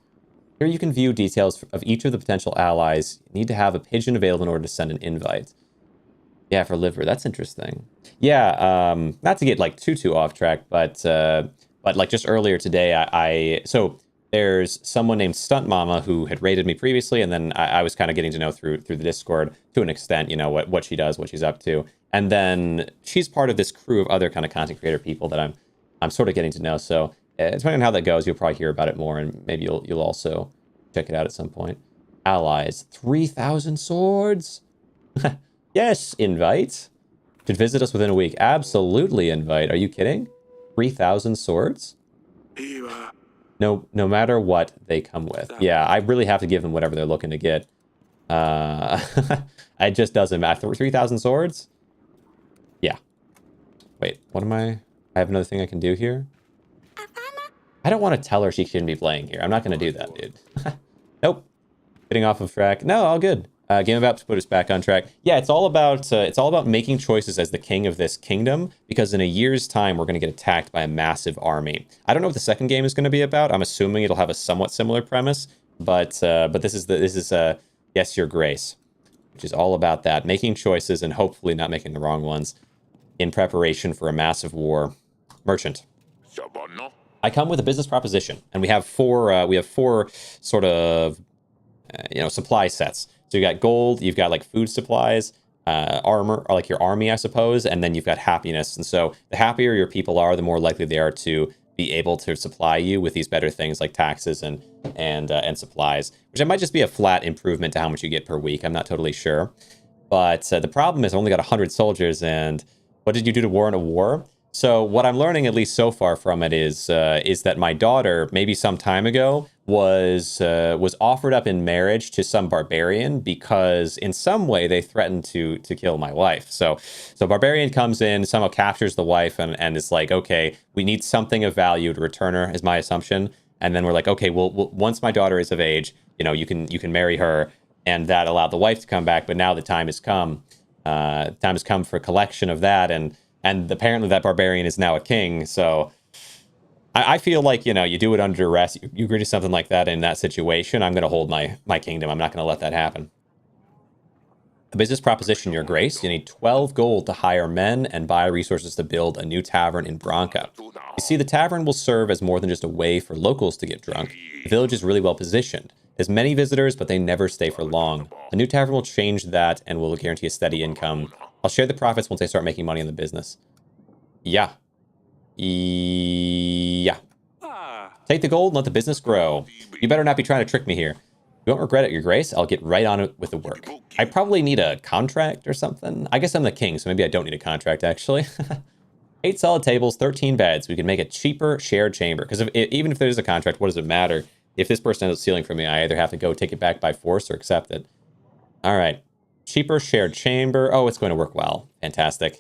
Here you can view details of each of the potential allies. You need to have a pigeon available in order to send an invite. Yeah, for Liver, that's interesting. Yeah, not to get like too off track, but like just earlier today, so there's someone named Stunt Mama who had raided me previously, and then I was kind of getting to know through the Discord to an extent, you know, what she does, what she's up to, and then she's part of this crew of other kind of content creator people that I'm sort of getting to know. So depending on how that goes, you'll probably hear about it more, and maybe you'll also check it out at some point. Allies, 3,000 swords. Yes, invite. Should visit us within a week. Absolutely invite. Are you kidding? 3,000 swords? No matter what they come with. Yeah, I really have to give them whatever they're looking to get. It just doesn't matter. 3,000 swords? Yeah. Wait, what am I have another thing I can do here? I don't want to tell her she shouldn't be playing here. I'm not going to do that, dude. Nope. Getting off of track. No, all good. Game about to put us back on track. Yeah, it's all about making choices as the king of this kingdom, because in a year's time we're going to get attacked by a massive army. I don't know what the second game is going to be about. I'm assuming it'll have a somewhat similar premise, but this is Yes, Your Grace, which is all about that, making choices and hopefully not making the wrong ones in preparation for a massive war. Merchant. I come with a business proposition, and we have four sort of supply sets. So you got gold, you've got like food supplies, armor, or like your army, I suppose, and then you've got happiness. And so the happier your people are, the more likely they are to be able to supply you with these better things like taxes and supplies, which might just be a flat improvement to how much you get per week. I'm not totally sure. But the problem is I only got 100 soldiers, and what did you do to warrant a war? So what I'm learning, at least so far from it, is that my daughter, maybe some time ago, was offered up in marriage to some barbarian because in some way they threatened to kill my wife. So barbarian comes in, somehow captures the wife, and is like, okay, we need something of value to return her, is my assumption. And then we're like, okay, well once my daughter is of age, you can marry her, and that allowed the wife to come back. But now the time has come. Time has come for collection of that, and apparently that barbarian is now a king. So I feel like, you do it under duress. You agree to something like that in that situation, I'm going to hold my kingdom. I'm not going to let that happen. A business proposition, Your Grace. You need 12 gold to hire men and buy resources to build a new tavern in Branca. You see, the tavern will serve as more than just a way for locals to get drunk. The village is really well positioned. There's many visitors, but they never stay for long. A new tavern will change that and will guarantee a steady income. I'll share the profits once I start making money in the business. Yeah. Yeah. Take the gold and let the business grow. You better not be trying to trick me here. You won't regret it, Your Grace. I'll get right on it with the work. I probably need a contract or something. I guess I'm the king, so maybe I don't need a contract, actually. 8 solid tables, 13 beds. We can make a cheaper shared chamber. Because even if there's a contract, what does it matter? If this person ends up stealing from me, I either have to go take it back by force or accept it. All right. Cheaper shared chamber. Oh, it's going to work well. Fantastic.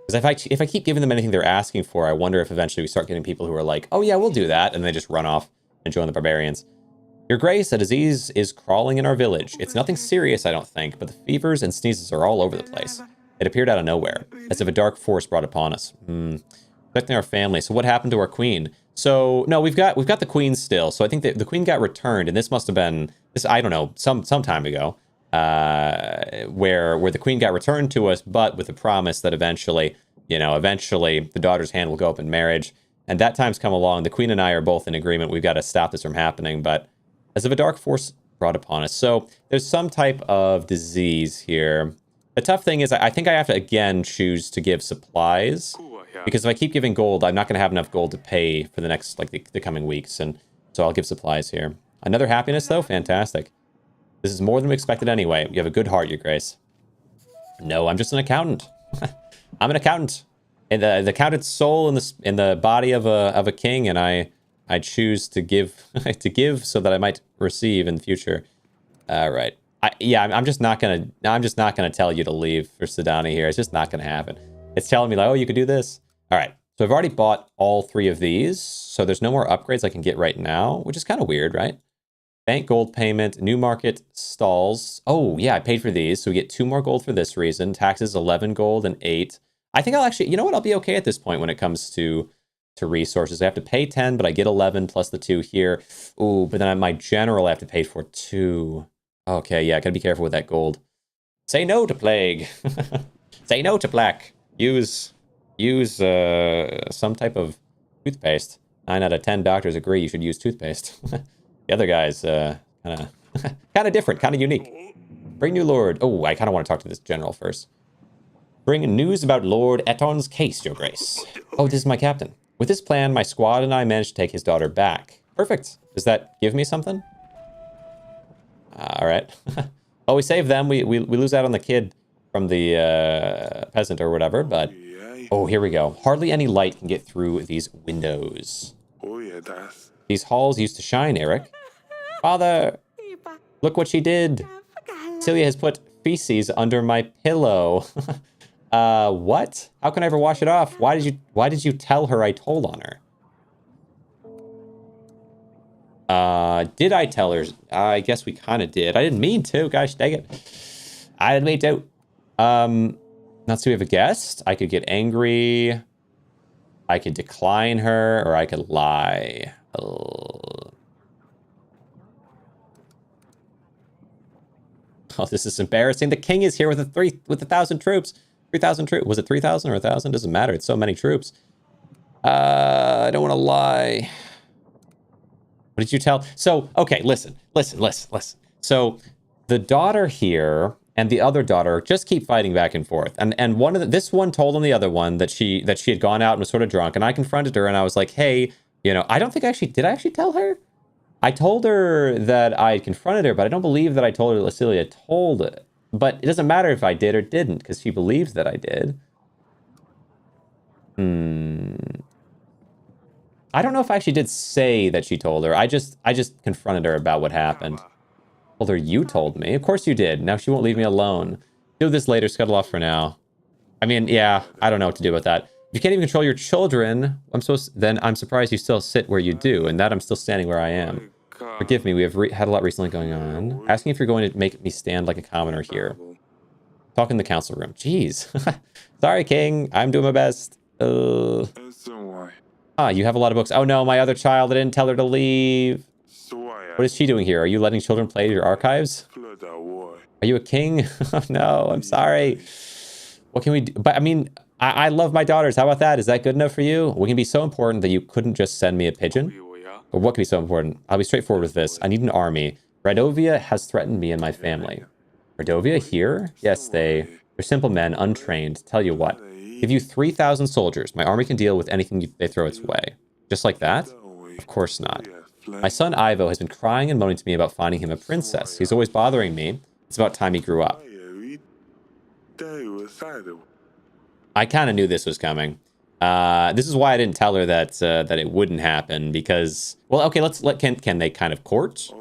Because if I keep giving them anything they're asking for, I wonder if eventually we start getting people who are like, oh yeah, we'll do that, and they just run off and join the barbarians. Your Grace, a disease is crawling in our village. It's nothing serious, I don't think, but the fevers and sneezes are all over the place. It appeared out of nowhere, as if a dark force brought upon us. Affecting our family. So what happened to our queen? So no, we've got the queen still. So I think that the queen got returned, and this must have been I don't know, some time ago. Where the queen got returned to us, but with the promise that eventually the daughter's hand will go up in marriage. And that time's come along. The queen and I are both in agreement. We've got to stop this from happening, but as if a dark force brought upon us. So there's some type of disease here. The tough thing is I think I have to again choose to give supplies Because if I keep giving gold, I'm not going to have enough gold to pay for the next, like, the coming weeks. And so I'll give supplies here. Another happiness, though? Fantastic. This is more than we expected anyway. You have a good heart, Your Grace. No, I'm just an accountant. I'm an accountant. And the accountant's soul in the body of a king, and I choose to give to give so that I might receive in the future. All right. I'm just not gonna tell you to leave for Sedani here. It's just not gonna happen. It's telling me like, oh, you could do this. All right. So I've already bought all 3 of these, so there's no more upgrades I can get right now, which is kind of weird, right? Bank gold payment, new market stalls. Oh yeah, I paid for these, so we get 2 more gold for this reason. Taxes 11 gold and 8. I think I'll actually, you know what? I'll be okay at this point when it comes to resources. I have to pay 10, but I get 11 plus the 2 here. Ooh, but then my general I have to pay for 2. Okay, yeah, gotta be careful with that gold. Say no to plague. Say no to plaque. Use some type of toothpaste. 9 out of 10 doctors agree you should use toothpaste. The other guy's kind of different, kind of unique. Bring new lord. Oh, I kind of want to talk to this general first. Bring news about Lord Eton's case, Your Grace. Oh, this is my captain. With this plan, my squad and I managed to take his daughter back. Perfect. Does that give me something? All right. Well, we save them. We lose out on the kid from the peasant or whatever, but... Oh, here we go. Hardly any light can get through these windows. These halls used to shine, Eric. Father, look what she did. Celia has put feces under my pillow. What? How can I ever wash it off? Why did you tell her I told on her? Did I tell her? I guess we kind of did. I didn't mean to. Gosh, dang it. I didn't mean to. Let's see, we have a guest. I could get angry. I could decline her, or I could lie. Oh, this is embarrassing. The king is here with 1,000 troops. 3,000 troops. Was it 3,000 or 1,000? Doesn't matter. It's so many troops. I don't want to lie. What did you tell? So, okay, listen. So, the daughter here and the other daughter just keep fighting back and forth. And this one told on the other one that she had gone out and was sort of drunk. And I confronted her and I was like, hey, you know, I don't think did I actually tell her? I told her that I confronted her, but I don't believe that I told her that Celia told it. But it doesn't matter if I did or didn't, because she believes that I did. I don't know if I actually did say that she told her. I just confronted her about what happened. Told her you told me. Of course you did. Now she won't leave me alone. Do this later. Scuttle off for now. I mean, yeah, I don't know what to do with that. If you can't even control your children, then I'm surprised you still sit where you do, and that I'm still standing where I am. Forgive me, we have had a lot recently going on. Asking if you're going to make me stand like a commoner here. Talk in the council room. Jeez. Sorry, King. I'm doing my best. You have a lot of books. Oh no, my other child, I didn't tell her to leave. What is she doing here? Are you letting children play your archives? Are you a king? Oh no, I'm sorry. What can we do? But I mean, I love my daughters. How about that? Is that good enough for you? We can be so important that you couldn't just send me a pigeon? Or what can be so important? I'll be straightforward with this. I need an army. Radovia has threatened me and my family. Radovia here? Yes, they're simple men, untrained. Tell you what. Give you 3,000 soldiers. My army can deal with anything they throw its way. Just like that? Of course not. My son Ivo has been crying and moaning to me about finding him a princess. He's always bothering me. It's about time he grew up. I kind of knew this was coming. This is why I didn't tell her that it wouldn't happen, because, well, okay, can they kind of court?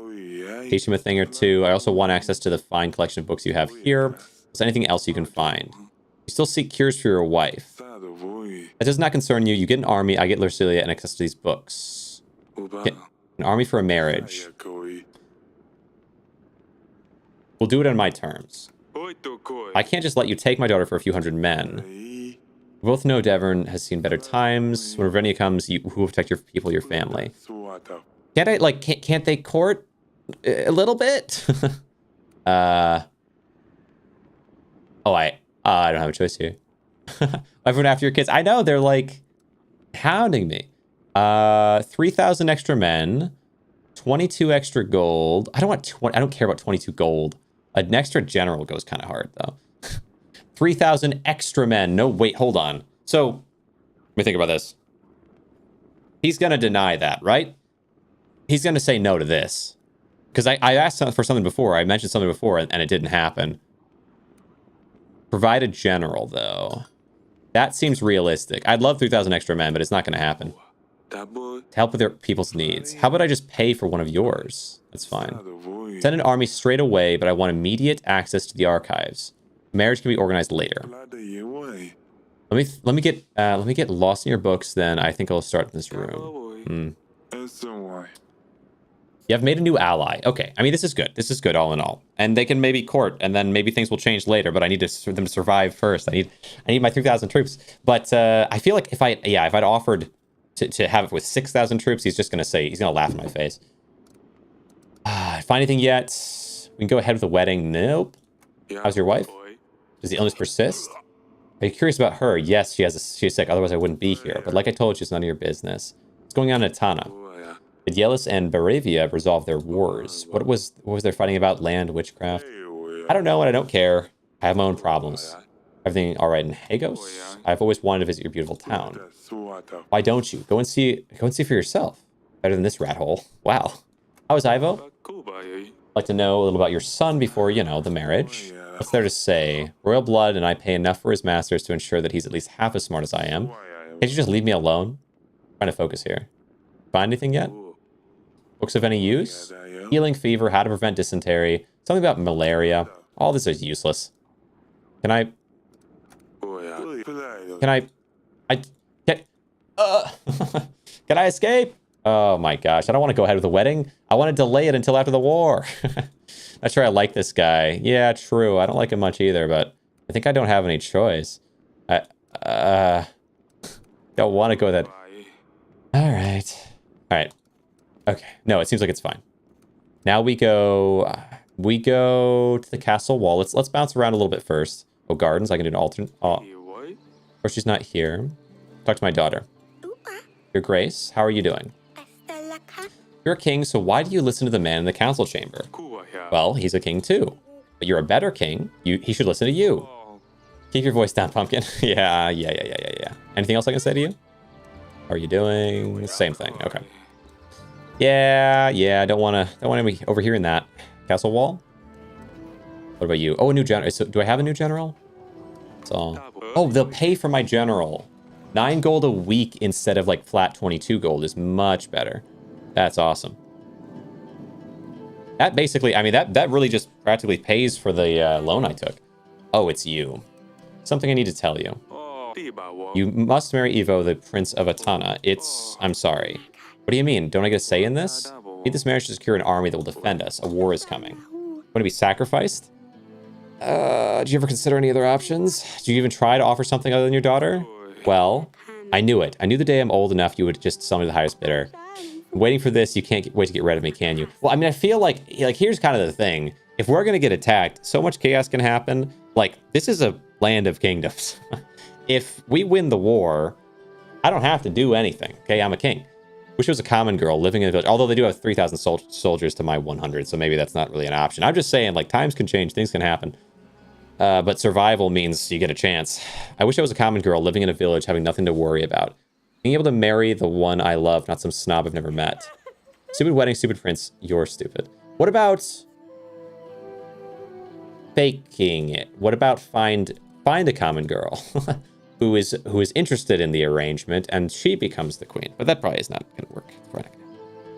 Teach him a thing or two. I also want access to the fine collection of books you have here. Is there anything else you can find? You still seek cures for your wife. That does not concern you. You get an army, I get Lucilia, and access to these books. Get an army for a marriage. We'll do it on my terms. I can't just let you take my daughter for a few hundred men. We both know Devon has seen better times. When Ravenna comes, who will protect your people, your family? Can't they court a little bit? I don't have a choice here. Everyone after your kids. I know, they're like hounding me. 3,000 extra men, 22 extra gold. I don't care about 22 gold. An extra general goes kind of hard though. 3,000 extra men. No, wait, hold on. So me think about this. He's going to deny that, right? He's going to say no to this. Because I asked for something before. I mentioned something before, and it didn't happen. Provide a general, though. That seems realistic. I'd love 3,000 extra men, but it's not going to happen. To help with their people's needs. How about I just pay for one of yours? That's fine. Send an army straight away, but I want immediate access to the archives. Marriage can be organized later. Let me get lost in your books. Then I think I'll start in this room. You have made a new ally. Okay, I mean this is good. This is good all in all. And they can maybe court, and then maybe things will change later. But I need them to survive first. I need my 3,000 troops. But I feel like if I'd offered to have it with 6,000 troops, he's just gonna laugh in my face. Find anything yet? We can go ahead with the wedding. Nope. How's your wife? Does the illness persist? Are you curious about her? Yes, she's sick. Otherwise, I wouldn't be here. But like I told you, it's none of your business. What's going on in Tana? Did Yelis and Baravia resolve their wars? What was their fighting about? Land, witchcraft? I don't know, and I don't care. I have my own problems. Everything all right in Hagos? I've always wanted to visit your beautiful town. Why don't you? Go and see for yourself. Better than this rat hole. Wow. How is Ivo? I'd like to know a little about your son before, the marriage. What's there to say? Royal blood, and I pay enough for his masters to ensure that he's at least half as smart as I am. Can't you just leave me alone? I'm trying to focus here. Find anything yet? Books of any use? Healing fever, how to prevent dysentery, something about malaria. All this is useless. Can I escape? Oh my gosh, I don't want to go ahead with the wedding. I want to delay it until after the war. Not sure I like this guy. Yeah, true. I don't like him much either, but I think I don't have any choice. I don't want to go that. All right. Okay. No, it seems like it's fine. Now we go to the castle wall. Let's bounce around a little bit first. Oh, gardens. I can do an alternate. Oh, of course she's not here. Talk to my daughter. Your Grace, how are you doing? You're a king, so why do you listen to the man in the council chamber? Well, he's a king too. But you're a better king. He should listen to you. Keep your voice down, pumpkin. Yeah. Anything else I can say to you? How are you doing? Same thing. Okay. Yeah. I don't want to be overhearing that. Castle wall? What about you? Oh, a new general. So, do I have a new general? That's all. Oh, they'll pay for my general. 9 gold a week instead of like flat 22 gold is much better. That's awesome. That basically, I mean, that really just practically pays for the loan I took. Oh, it's you. Something I need to tell you. You must marry Ivo, the Prince of Atana. I'm sorry. What do you mean? Don't I get a say in this? Need this marriage to secure an army that will defend us. A war is coming. Want to be sacrificed? Did you ever consider any other options? Did you even try to offer something other than your daughter? Well, I knew it. I knew the day I'm old enough you would just sell me the highest bidder. I'm waiting for this. You can't wait to get rid of me, can you? Well, I mean, I feel like here's kind of the thing. If we're going to get attacked, so much chaos can happen. Like, this is a land of kingdoms. If we win the war, I don't have to do anything. Okay, I'm a king. Wish it was a common girl living in a village. Although they do have 3,000 soldiers to my 100, so maybe that's not really an option. I'm just saying, like, times can change. Things can happen. But survival means you get a chance. I wish I was a common girl living in a village, having nothing to worry about. Being able to marry the one I love, not some snob I've never met. Stupid wedding, stupid prince, you're stupid. What about faking it? What about find a common girl who is interested in the arrangement and she becomes the queen? But that probably is not going to work.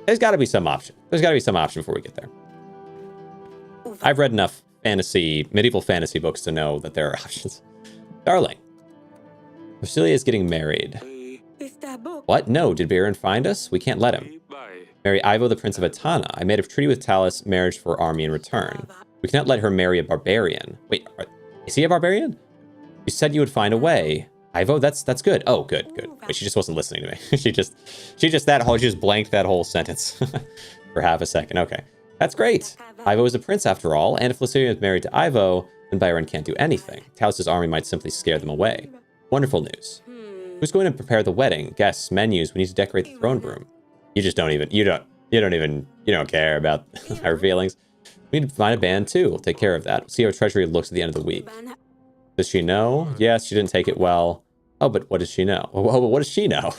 There's got to be some option. There's got to be some option before we get there. I've read enough medieval fantasy books to know that there are options. Darling, Vasilia is getting married. What? No, did Baron find us? We can't let him. Marry Ivo, the Prince of Atana. I made a treaty with Talus, marriage for army in return. We cannot let her marry a barbarian. Wait, is he a barbarian? You said you would find a way. Ivo, that's good. Oh, good. Wait, she just wasn't listening to me. she just blanked that whole sentence for half a second. Okay. That's great. Ivo is a prince after all, and if Vasilia is married to Ivo, then Byron can't do anything. Talus's army might simply scare them away. Wonderful news. Who's going to prepare the wedding? Guests, menus, we need to decorate the throne room. You don't care about our feelings. We need to find a band too. We'll take care of that. We'll see how our treasury looks at the end of the week. Does she know? Yes, she didn't take it well. Oh, but what does she know? Oh, what does she know?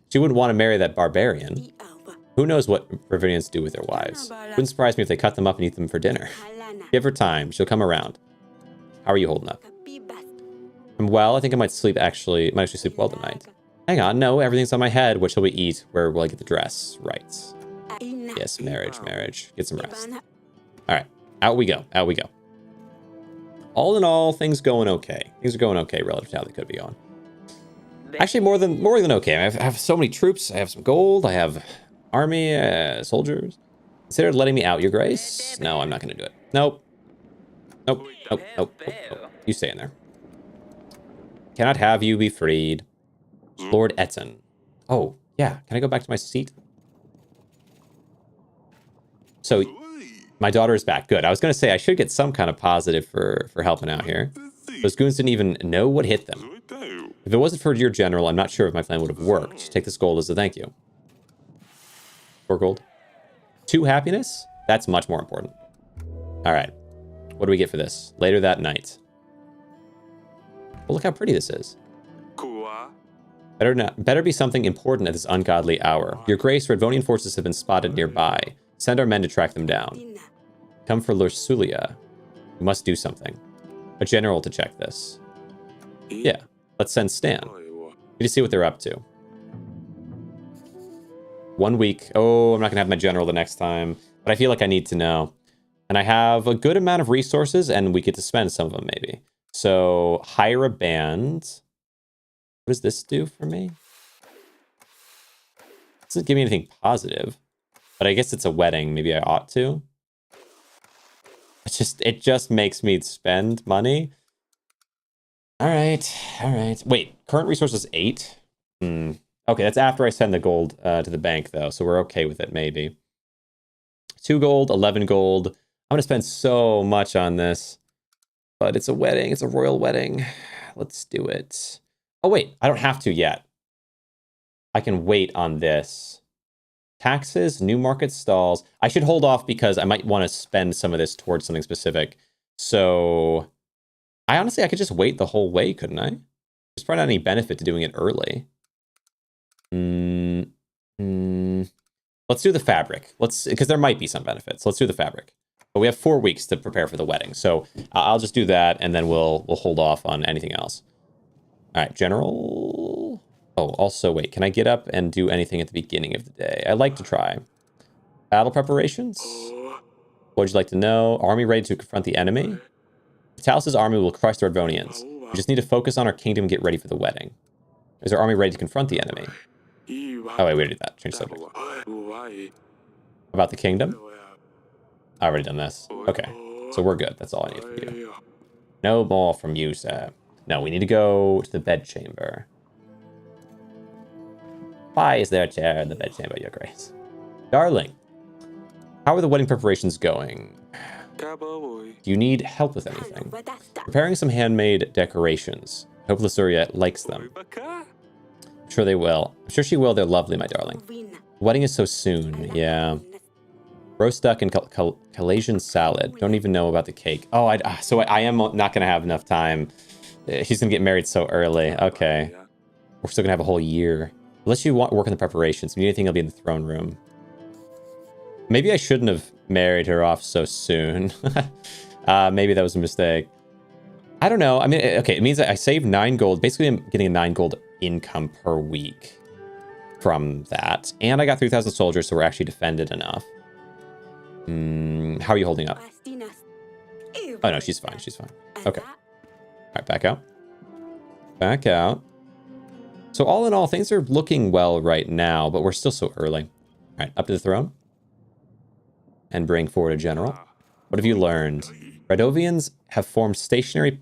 She wouldn't want to marry that barbarian. Who knows what Bavarians do with their wives? Wouldn't surprise me if they cut them up and eat them for dinner. Give her time. She'll come around. How are you holding up? I'm well. I think I might actually sleep well tonight. Hang on. No, everything's on my head. What shall we eat? Where will I get the dress? Right. Yes, marriage. Get some rest. All right. Out we go. All in all, things going okay. Things are going okay relative to how they could be going. Actually, more than okay. I have so many troops. I have some gold. I have army, soldiers. Consider letting me out, Your Grace. No, I'm not going to do it. Nope. You stay in there. Cannot have you be freed. Lord Etten. Oh, yeah. Can I go back to my seat? So, my daughter is back. Good. I was going to say I should get some kind of positive for helping out here. Those goons didn't even know what hit them. If it wasn't for your general, I'm not sure if my plan would have worked. Take this gold as a thank you. 4 gold. 2 happiness? That's much more important. All right. What do we get for this? Later that night. Well, look how pretty this is. Better be something important at this ungodly hour. Your Grace, Redvonian forces have been spotted nearby. Send our men to track them down. Come for Lursulia. We must do something. A general to check this. Yeah, let's send Stan. Need to see what they're up to. 1 week. Oh, I'm not going to have my general the next time. But I feel like I need to know. And I have a good amount of resources, and we get to spend some of them, maybe. So, hire a band. What does this do for me? It doesn't give me anything positive. But I guess it's a wedding. Maybe I ought to. It just makes me spend money. All right. Wait, current resources 8? Okay, that's after I send the gold to the bank, though. So we're okay with it, maybe. 2 gold, 11 gold. I'm going to spend so much on this. But it's a wedding. It's a royal wedding. Let's do it. Oh, wait. I don't have to yet. I can wait on this. Taxes, new market stalls. I should hold off because I might want to spend some of this towards something specific. So, I could just wait the whole way, couldn't I? There's probably not any benefit to doing it early. Let's do the fabric. Because there might be some benefits. Let's do the fabric. But we have 4 weeks to prepare for the wedding. So, I'll just do that, and then we'll hold off on anything else. All right, general... Oh, also, wait, can I get up and do anything at the beginning of the day? I'd like to try. Battle preparations? What would you like to know? Army ready to confront the enemy? Vitalis' army will crush the Redvonians. We just need to focus on our kingdom and get ready for the wedding. Is our army ready to confront the enemy? Oh, wait, we already did that. Change subject. About the kingdom? I've already done this. Okay, so we're good. That's all I need from you. No more from you, sir. No, we need to go to the bedchamber. Why is there a chair in the bedchamber, Your Grace? Darling, how are the wedding preparations going? Do you need help with anything? Preparing some handmade decorations. Hope Lusuria likes them. I'm sure they will. I'm sure she will. They're lovely, my darling. The wedding is so soon. Yeah. Roast duck and Calasian salad. Don't even know about the cake. Oh, so I am not going to have enough time. She's going to get married so early. Okay. We're still going to have a whole year. Unless you want work on the preparations. If you need anything, I'll be in the throne room. Maybe I shouldn't have married her off so soon. Maybe that was a mistake. I don't know. I mean, okay, it means I saved 9 gold. Basically, I'm getting a 9 gold income per week from that. And I got 3,000 soldiers, so we're actually defended enough. How are you holding up? Oh, no, she's fine. She's fine. Okay. All right, back out. Back out. So all in all, things are looking well right now, but we're still so early. All right, up to the throne. And bring forward a general. What have you learned? Radovians have formed stationary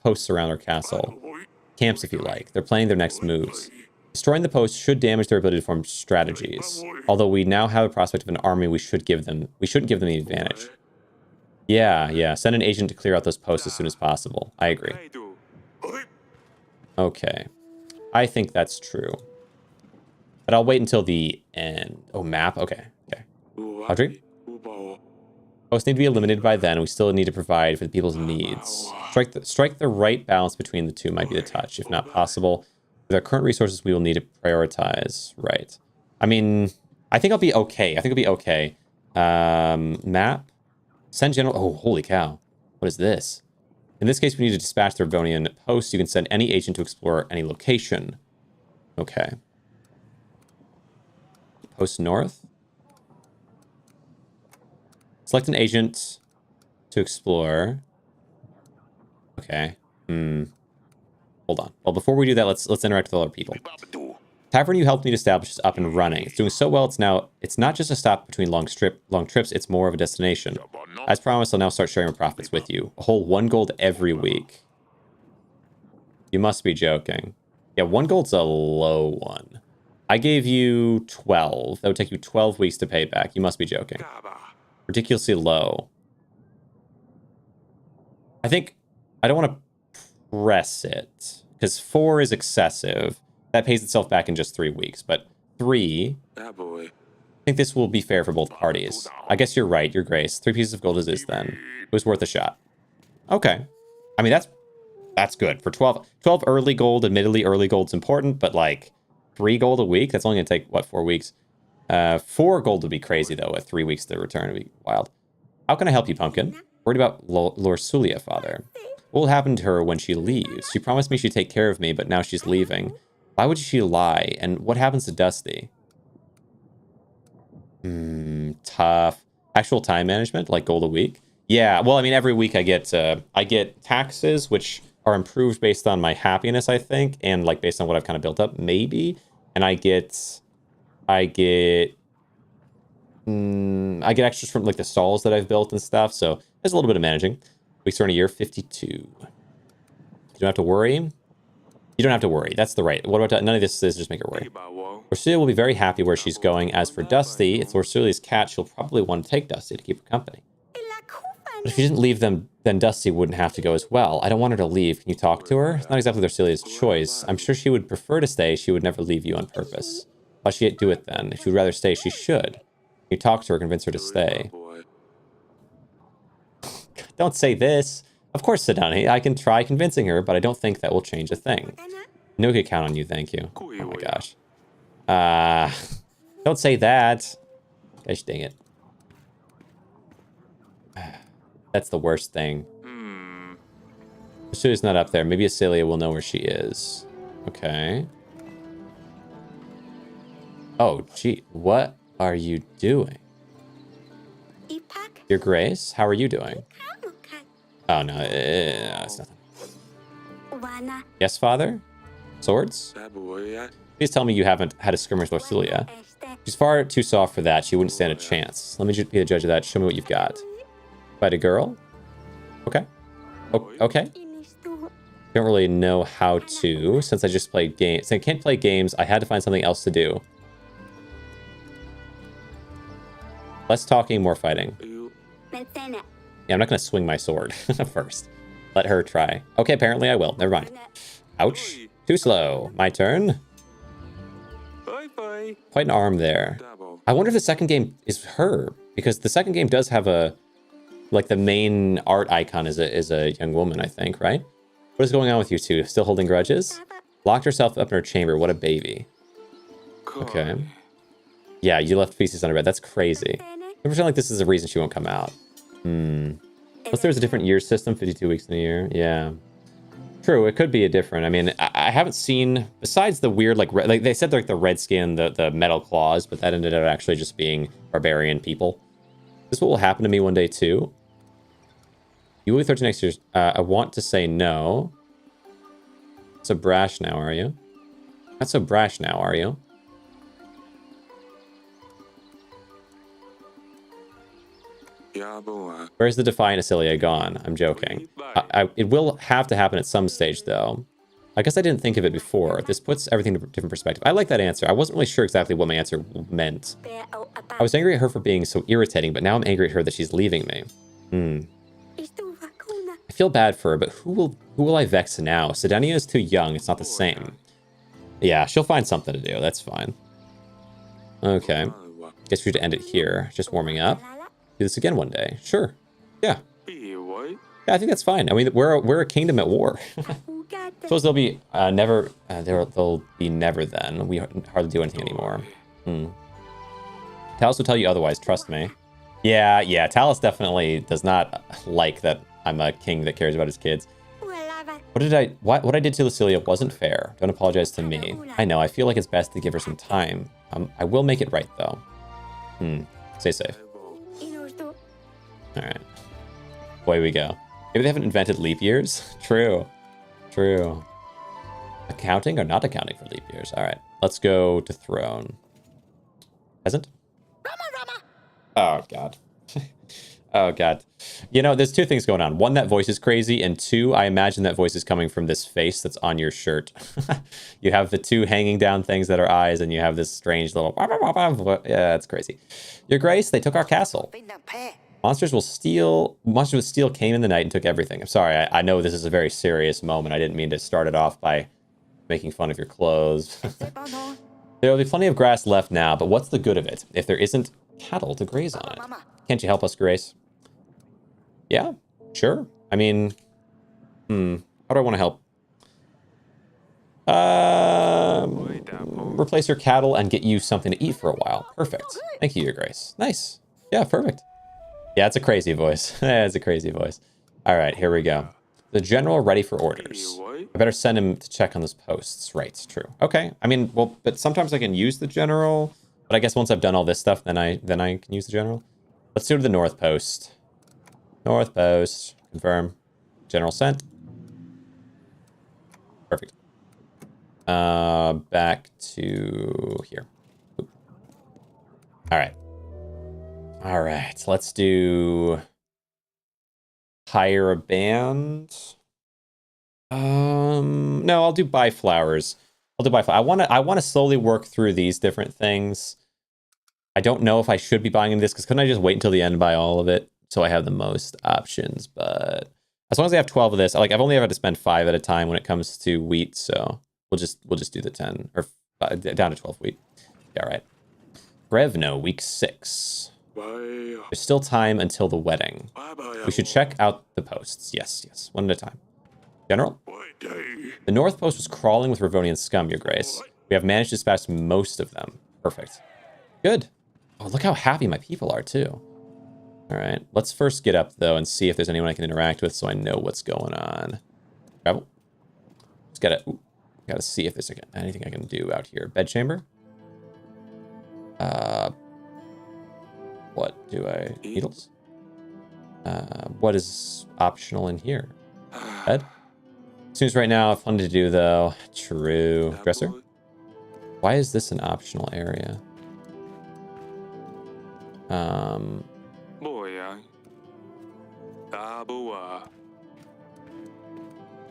posts around our castle. Camps, if you like. They're planning their next moves. Destroying the posts should damage their ability to form strategies. Although we now have a prospect of an army, we shouldn't give them the advantage. Yeah. Send an agent to clear out those posts as soon as possible. I agree. Okay. I think that's true. But I'll wait until the end. Oh, map? Okay. Audrey? Posts need to be eliminated by then. We still need to provide for the people's needs. Strike the right balance between the two might be the touch. If not possible, with our current resources, we will need to prioritize. Right. I mean, I think I'll be okay. I think I'll be okay. Map. Send general. Oh, holy cow. What is this? In this case, we need to dispatch the Ravonian post. You can send any agent to explore any location. Okay. Post north. Select an agent to explore. Okay. Hold on. Well, before we do that, let's interact with all our people. Tavern you helped me to establish is up and running. It's doing so well. It's not just a stop between long trips. It's more of a destination. As promised, I'll now start sharing my profits with you. A whole 1 gold every week. You must be joking. Yeah, 1 gold's a low one. I gave you 12. That would take you 12 weeks to pay back. You must be joking. Ridiculously low. I think I don't want to press it because 4 is excessive. That pays itself back in just 3 weeks, but 3, I think this will be fair for both parties. I guess you're right, your grace. 3 pieces of gold as is then. It was worth a shot. Okay. I mean, that's good. For 12 early gold, admittedly early gold's important, but like 3 gold a week, that's only gonna take, what, 4 weeks? 4 gold would be crazy though, at 3 weeks to return would be wild. How can I help you, Pumpkin? Worried about Lorsulia, father. What will happen to her when she leaves? She promised me she'd take care of me, but now she's leaving. Why would she lie? And what happens to Dusty? Tough. Actual time management, like gold a week? Yeah, well, I mean, every week I get taxes, which are improved based on my happiness, I think, and like based on what I've kind of built up, maybe. And I get extras from like the stalls that I've built and stuff. So there's a little bit of managing. Weeks are in a year, 52. You don't have to worry. You don't have to worry. That's the right. What about none of this is just make her worry. Lorsulia will be very happy where she's going. As for Dusty, it's Lorsulia's cat. She'll probably want to take Dusty to keep her company. But if you didn't leave them, then Dusty wouldn't have to go as well. I don't want her to leave. Can you talk to her? It's not exactly Lorsulia's choice. I'm sure she would prefer to stay. She would never leave you on purpose. Why should she do it then? If she would rather stay, she should. You talk to her, convince her to stay. Don't say this. Of course, Sedani, I can try convincing her, but I don't think that will change a thing. No good count on you, thank you. Oh my gosh. Don't say that. Gosh dang it. That's the worst thing. Lorsulia's not up there. Maybe Acelia will know where she is. Okay. Oh, gee. What are you doing? Your Grace, how are you doing? Oh, no, it's nothing. Yes, father? Swords? Please tell me you haven't had a skirmish with Lorsulia. She's far too soft for that. She wouldn't stand a chance. Let me be the judge of that. Show me what you've got. Fight a girl? Okay. Okay. Don't really know how to, since I just played games. Since I can't play games, I had to find something else to do. Less talking, more fighting. Yeah, I'm not going to swing my sword first. Let her try. Okay, apparently I will. Never mind. Ouch. Too slow. My turn. Quite an arm there. I wonder if the second game is her, because the second game does have a, like the main art icon is a young woman, I think, right? What is going on with you two? Still holding grudges? Locked herself up in her chamber. What a baby. Okay. Yeah, you left feces on her bed. That's crazy. I pretend like this is a reason she won't come out. Unless there's a different year system, 52 weeks in a year. Yeah. True, it could be a different. I mean, I haven't seen, besides the weird, like they said like the red skin, the metal claws, but that ended up actually just being barbarian people. This is what will happen to me one day too. You will be 13 next year. I want to say no. So brash now, are you? Not so brash now, are you? Where's the defiant Acelia gone? I'm joking. It will have to happen at some stage, though. I guess I didn't think of it before. This puts everything in a different perspective. I like that answer. I wasn't really sure exactly what my answer meant. I was angry at her for being so irritating, but now I'm angry at her that she's leaving me. I feel bad for her, but who will I vex now? Sedania is too young. It's not the same. Yeah, she'll find something to do. That's fine. Okay. Guess we should end it here. Just warming up. Do this again one day. Sure. Yeah. Yeah, I think that's fine. I mean, we're a kingdom at war. Suppose they'll be never. They'll be never then. We hardly do anything anymore. Talos will tell you otherwise. Trust me. Yeah. Talos definitely does not like that I'm a king that cares about his kids. What I did to Lucilia wasn't fair. Don't apologize to me. I know. I feel like it's best to give her some time. I will make it right though. Stay safe. All right. Away we go. Maybe they haven't invented leap years. True. Accounting or not accounting for leap years. All right. Let's go to throne. Peasant? Oh, God. Oh, God. You know, there's two things going on. One, that voice is crazy. And two, I imagine that voice is coming from this face that's on your shirt. You have the two hanging down things that are eyes, and you have this strange little... Yeah, it's crazy. Your Grace, they took our castle. Monsters with steel came in the night and took everything. I'm sorry, I know this is a very serious moment. I didn't mean to start it off by making fun of your clothes. There will be plenty of grass left now, but what's the good of it if there isn't cattle to graze on it? Can't you help us, Grace? Yeah, sure. I mean, how do I want to help? Replace your cattle and get you something to eat for a while. Perfect. Thank you, Your Grace. Nice. Yeah, perfect. Yeah, it's a crazy voice. It's a crazy voice. All right, here we go. The general ready for orders. I better send him to check on those posts. Right, true. Okay. I mean, well, but sometimes I can use the general. But I guess once I've done all this stuff, then I can use the general. Let's do the North Post. North Post. Confirm. General sent. Perfect. Back to here. Oop. All right. All right. Let's do hire a band. No, I'll do buy flowers. I want to slowly work through these different things. I don't know if I should be buying this because couldn't I just wait until the end and buy all of it so I have the most options? But as long as I have 12 of this, I've only ever had to spend 5 at a time when it comes to wheat, so we'll just do the 10 or down to 12 wheat. Yeah, all right. Brevno, week 6. There's still time until the wedding. We should check out the posts. Yes, one at a time. General? The North Post was crawling with Ravonian scum, Your Grace. We have managed to dispatch most of them. Perfect. Good. Oh, look how happy my people are, too. All right. Let's first get up, though, and see if there's anyone I can interact with so I know what's going on. Travel. Just gotta see if there's anything I can do out here. Bedchamber. What do I... Needles? What is optional in here? Bed? Seems right now I've plenty to do, though. True. Dresser? Why is this an optional area?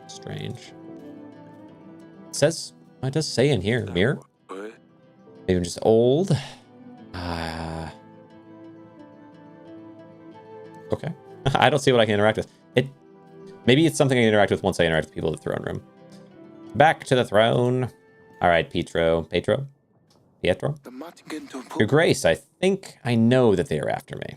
Strange. It does say in here, mirror? Maybe I'm just old. Okay. I don't see what I can interact with. Maybe it's something I can interact with once I interact with people in the throne room. Back to the throne. All right, Pietro. Your Grace, I think I know that they are after me.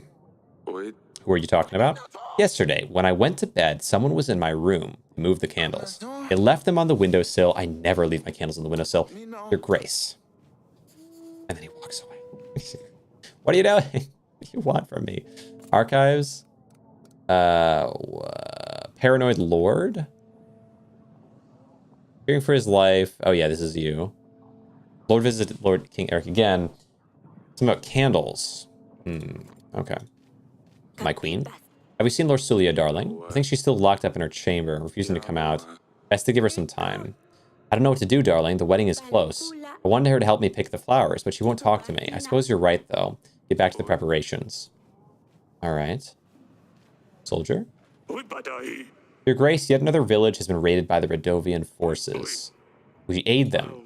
Who are you talking about? Yesterday, when I went to bed, someone was in my room to move the candles. They left them on the windowsill. I never leave my candles on the windowsill. Your Grace. And then he walks away. What are you doing? What do you want from me? Archives? Paranoid Lord? Fearing for his life. Oh yeah, this is you. Lord visited Lord King Eric again. Something about candles. Okay. My queen? Have we seen Lorsulia, darling? I think she's still locked up in her chamber, refusing to come out. Best to give her some time. I don't know what to do, darling. The wedding is close. I wanted her to help me pick the flowers, but she won't talk to me. I suppose you're right, though. Get back to the preparations. All right. Soldier? Your Grace, yet another village has been raided by the Radovian forces. We aid them.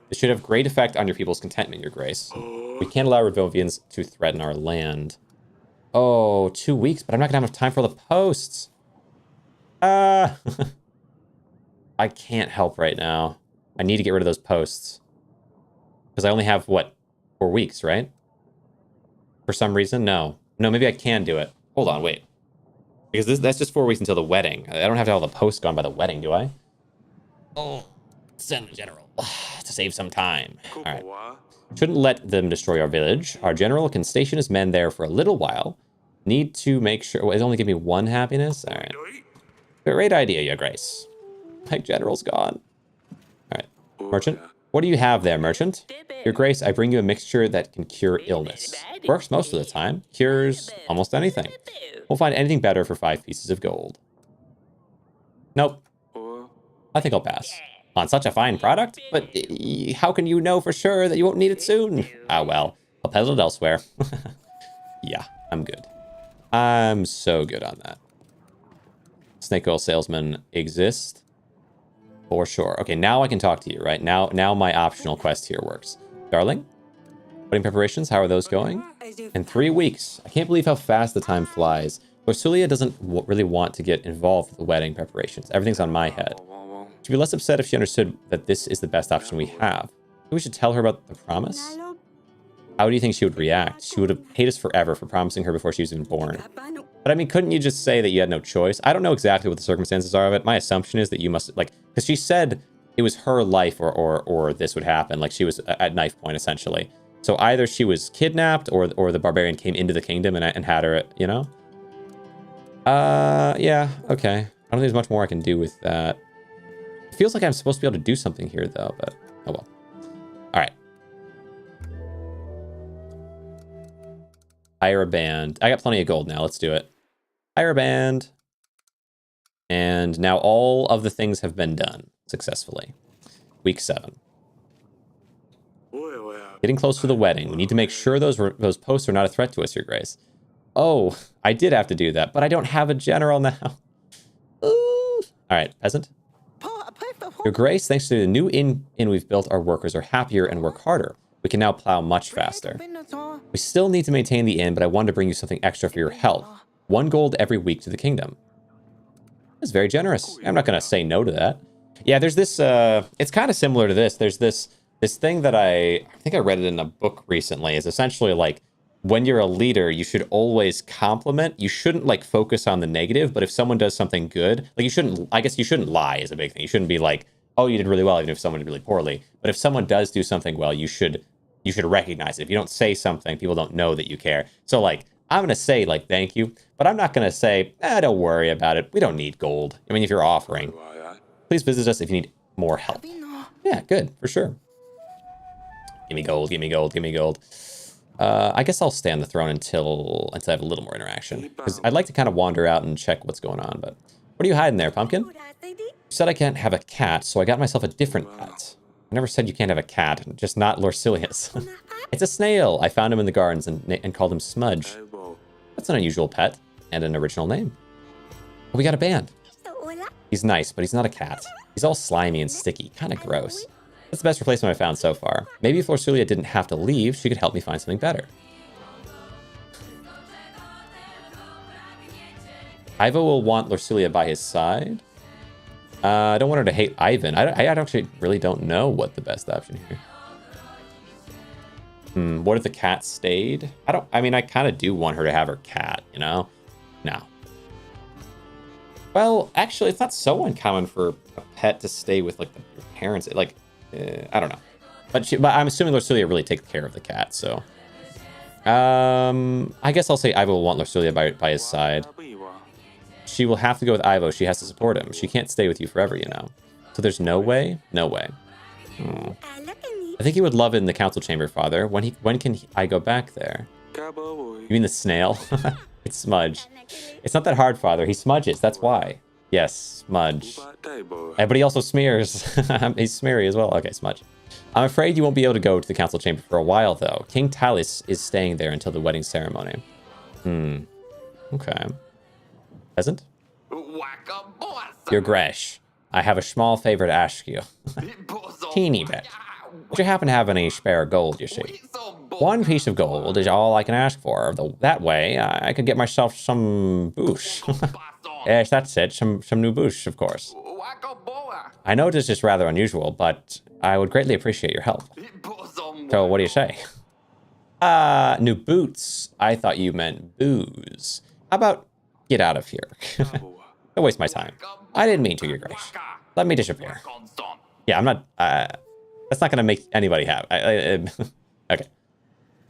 This should have great effect on your people's contentment, Your Grace. We can't allow Radovians to threaten our land. Oh, 2 weeks, but I'm not going to have enough time for all the posts. I can't help right now. I need to get rid of those posts. Because I only have, what, 4 weeks, right? For some reason? No. No, maybe I can do it. Hold on, wait. Because that's just 4 weeks until the wedding. I don't have to have all the posts gone by the wedding, do I? Oh, send the general to save some time. All right. Shouldn't let them destroy our village. Our general can station his men there for a little while. Need to make sure... Well, it only give me 1 happiness? All right. Great idea, Your Grace. My general's gone. All right. Merchant, what do you have there, merchant? Your Grace, I bring you a mixture that can cure illness. Works most of the time. Cures almost anything. Won't find anything better for 5 pieces of gold. Nope. I think I'll pass. On such a fine product? But how can you know for sure that you won't need it soon? Ah, well. I'll peddle it elsewhere. Yeah, I'm good. I'm so good on that. Snake oil salesman exist. For sure. Okay, now I can talk to you, right? Now my optional quest here works. Darling? Wedding preparations, how are those going? In 3 weeks. I can't believe how fast the time flies. Lorsulia doesn't really want to get involved with the wedding preparations. Everything's on my head. She'd be less upset if she understood that this is the best option we have. Maybe we should tell her about the promise? How do you think she would react? She would have hated us forever for promising her before she was even born. But I mean, couldn't you just say that you had no choice? I don't know exactly what the circumstances are of it. My assumption is that you must, like, because she said it was her life or this would happen. Like, she was at knife point, essentially. So either she was kidnapped or the barbarian came into the kingdom and had her, you know? Yeah, okay. I don't think there's much more I can do with that. It feels like I'm supposed to be able to do something here, though, but oh well. All right. Hire a band. I got plenty of gold now. Let's do it. Hire a band. And now all of the things have been done successfully. Week 7. Getting close to the wedding. We need to make sure those posts are not a threat to us, Your Grace. Oh, I did have to do that, but I don't have a general now. Ooh. All right, peasant. Your Grace, thanks to the new inn we've built, our workers are happier and work harder. We can now plow much faster. We still need to maintain the inn, but I wanted to bring you something extra for your health. 1 gold every week to the kingdom. That's very generous. I'm not going to say no to that. Yeah, there's this, it's kind of similar to this. There's this thing that I think I read it in a book recently, is essentially like, when you're a leader, you should always compliment. You shouldn't like focus on the negative, but if someone does something good, like I guess you shouldn't lie is a big thing. You shouldn't be like, oh, you did really well, even if someone did really poorly. But if someone does do something well, you should recognize it. If you don't say something, people don't know that you care. So like, I'm going to say like, thank you, but I'm not going to say, don't worry about it. We don't need gold. I mean, if you're offering, please visit us if you need more help. Yeah, good, for sure. Give me gold, give me gold, give me gold. I guess I'll stay on the throne until I have a little more interaction. Because I'd like to kind of wander out and check what's going on, but... What are you hiding there, Pumpkin? You said I can't have a cat, so I got myself a different pet. I never said you can't have a cat, just not Lorsilius. It's a snail. I found him in the gardens and called him Smudge. That's an unusual pet, and an original name. Oh, we got a band. He's nice, but he's not a cat. He's all slimy and sticky, kind of gross. That's the best replacement I found so far. Maybe if Lorsulia didn't have to leave, she could help me find something better. Ivo will want Lorsulia by his side. I don't want her to hate Ivan. I actually really don't know what the best option here. What if the cat stayed? I mean, I kind of do want her to have her cat, you know? No. Well, actually, it's not so uncommon for a pet to stay with, like, your parents. Like, I don't know. But I'm assuming Lorsulia really takes care of the cat, so... I guess I'll say Ivo will want Lorsulia by his side. She will have to go with Ivo. She has to support him. She can't stay with you forever, you know. So there's no way? No way. I think he would love it in the council chamber, Father. When can I go back there? You mean the snail? It's Smudge. It's not that hard, Father. He smudges. That's why. Yes, Smudge. But he also smears. He's smeary as well. Okay, Smudge. I'm afraid you won't be able to go to the council chamber for a while, though. King Talis is staying there until the wedding ceremony. Okay. Peasant? Your Grace, I have a small favor to ask you. Teeny bit. Would you happen to have any spare gold, you see? 1 piece of gold is all I can ask for. That way, I could get myself some boosh. Yes, that's it. Some new boosh, of course. I know this is rather unusual, but I would greatly appreciate your help. So, what do you say? New boots. I thought you meant booze. How about get out of here? Don't waste my time. I didn't mean to, Your Grace. Let me disappear. Yeah, I'm not... that's not going to make anybody happy. Okay.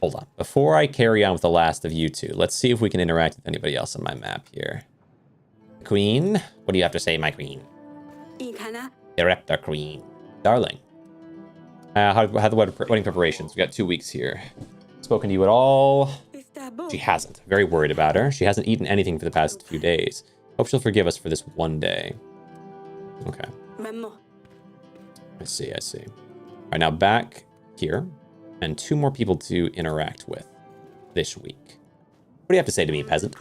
Hold on. Before I carry on with the last of you two, let's see if we can interact with anybody else on my map here. Queen? What do you have to say, my queen? Director Queen. Darling. How the wedding preparations? We got 2 weeks here. Spoken to you at all? She hasn't. Very worried about her. She hasn't eaten anything for the past few days. Hope she'll forgive us for this one day. Okay. I see. All right, now back here. And 2 more people to interact with this week. What do you have to say to me, peasant?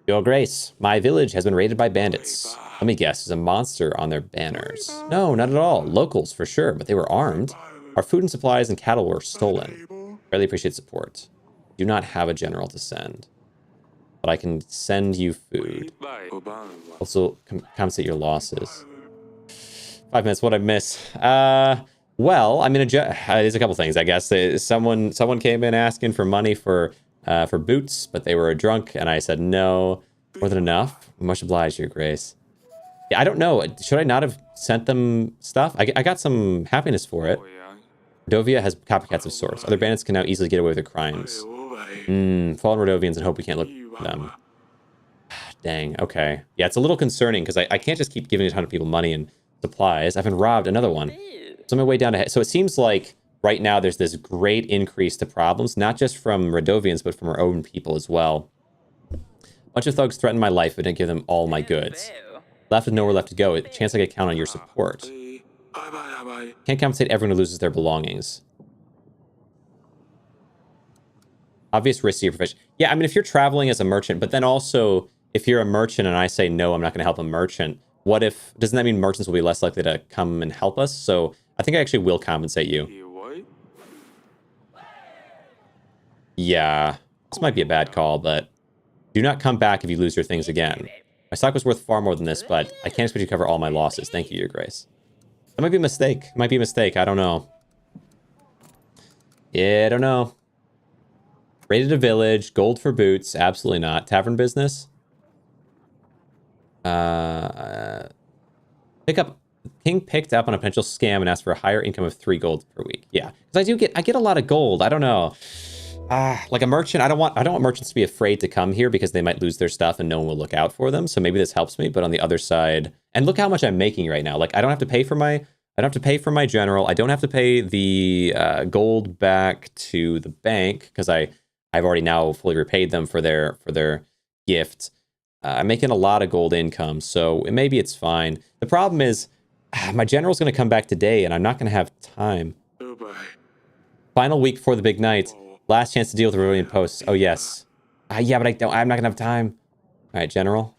Your Grace, my village has been raided by bandits. Let me guess, there's a monster on their banners. No, not at all. Locals, for sure, but they were armed. Our food and supplies and cattle were stolen. Barely appreciate support. Do not have a general to send. But I can send you food. Also, compensate your losses. 5 minutes, what I miss? Well, I mean, there's a couple things, I guess. Someone came in asking for money for boots, but they were drunk, and I said no. More than enough. Much obliged, Your Grace. Yeah, I don't know. Should I not have sent them stuff? I got some happiness for it. Rodovia has copycats of sorts. Other bandits can now easily get away with their crimes. Fallen Rodovians and hope we can't look for them. Dang, okay. Yeah, it's a little concerning, because I can't just keep giving a ton of people money and supplies. I've been robbed. Another one. So I'm on my way down ahead. So it seems like right now there's this great increase to problems, not just from Rodovians, but from our own people as well. A bunch of thugs threatened my life, but didn't give them all my goods. Left with nowhere left to go. A chance I could count on your support. Can't compensate everyone who loses their belongings. Obvious risk to your profession. Yeah, I mean, if you're traveling as a merchant, but then also, if you're a merchant and I say, no, I'm not going to help a merchant, what if... Doesn't that mean merchants will be less likely to come and help us? So I think I actually will compensate you. Yeah, this might be a bad call, but do not come back if you lose your things again. My stock was worth far more than this, but I can't expect you to cover all my losses. Thank you, Your Grace. That might be a mistake. Might be a mistake. I don't know. Yeah, I don't know. Raided a village. Gold for boots. Absolutely not. Tavern business. King picked up on a potential scam and asked for a higher income of 3 gold per week. Yeah, because I get a lot of gold. I don't know. Like a merchant, I don't want merchants to be afraid to come here because they might lose their stuff and no one will look out for them. So maybe this helps me. But on the other side, and look how much I'm making right now. Like I don't have to pay for my general. I don't have to pay the gold back to the bank because I've already now fully repaid them for their gift. I'm making a lot of gold income, so maybe it's fine. The problem is my general's going to come back today, and I'm not going to have time. Final week before the big night. Last chance to deal with the Rebellion posts. Oh, yes. Yeah, but I'm not going to have time. All right, General.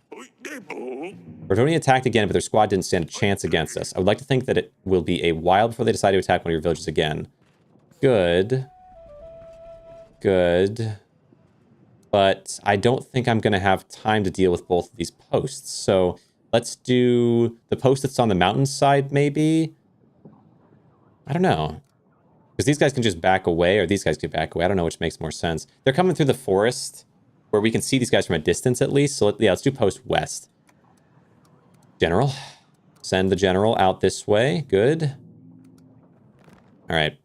Rebellion attacked again, but their squad didn't stand a chance against us. I would like to think that it will be a while before they decide to attack one of your villages again. Good. Good. But I don't think I'm going to have time to deal with both of these posts. So let's do the post that's on the mountainside, maybe? I don't know. Because these guys can just back away, or these guys can back away. I don't know which makes more sense. They're coming through the forest, where we can see these guys from a distance at least. So yeah, let's do post west. General. Send the general out this way. Good. All right.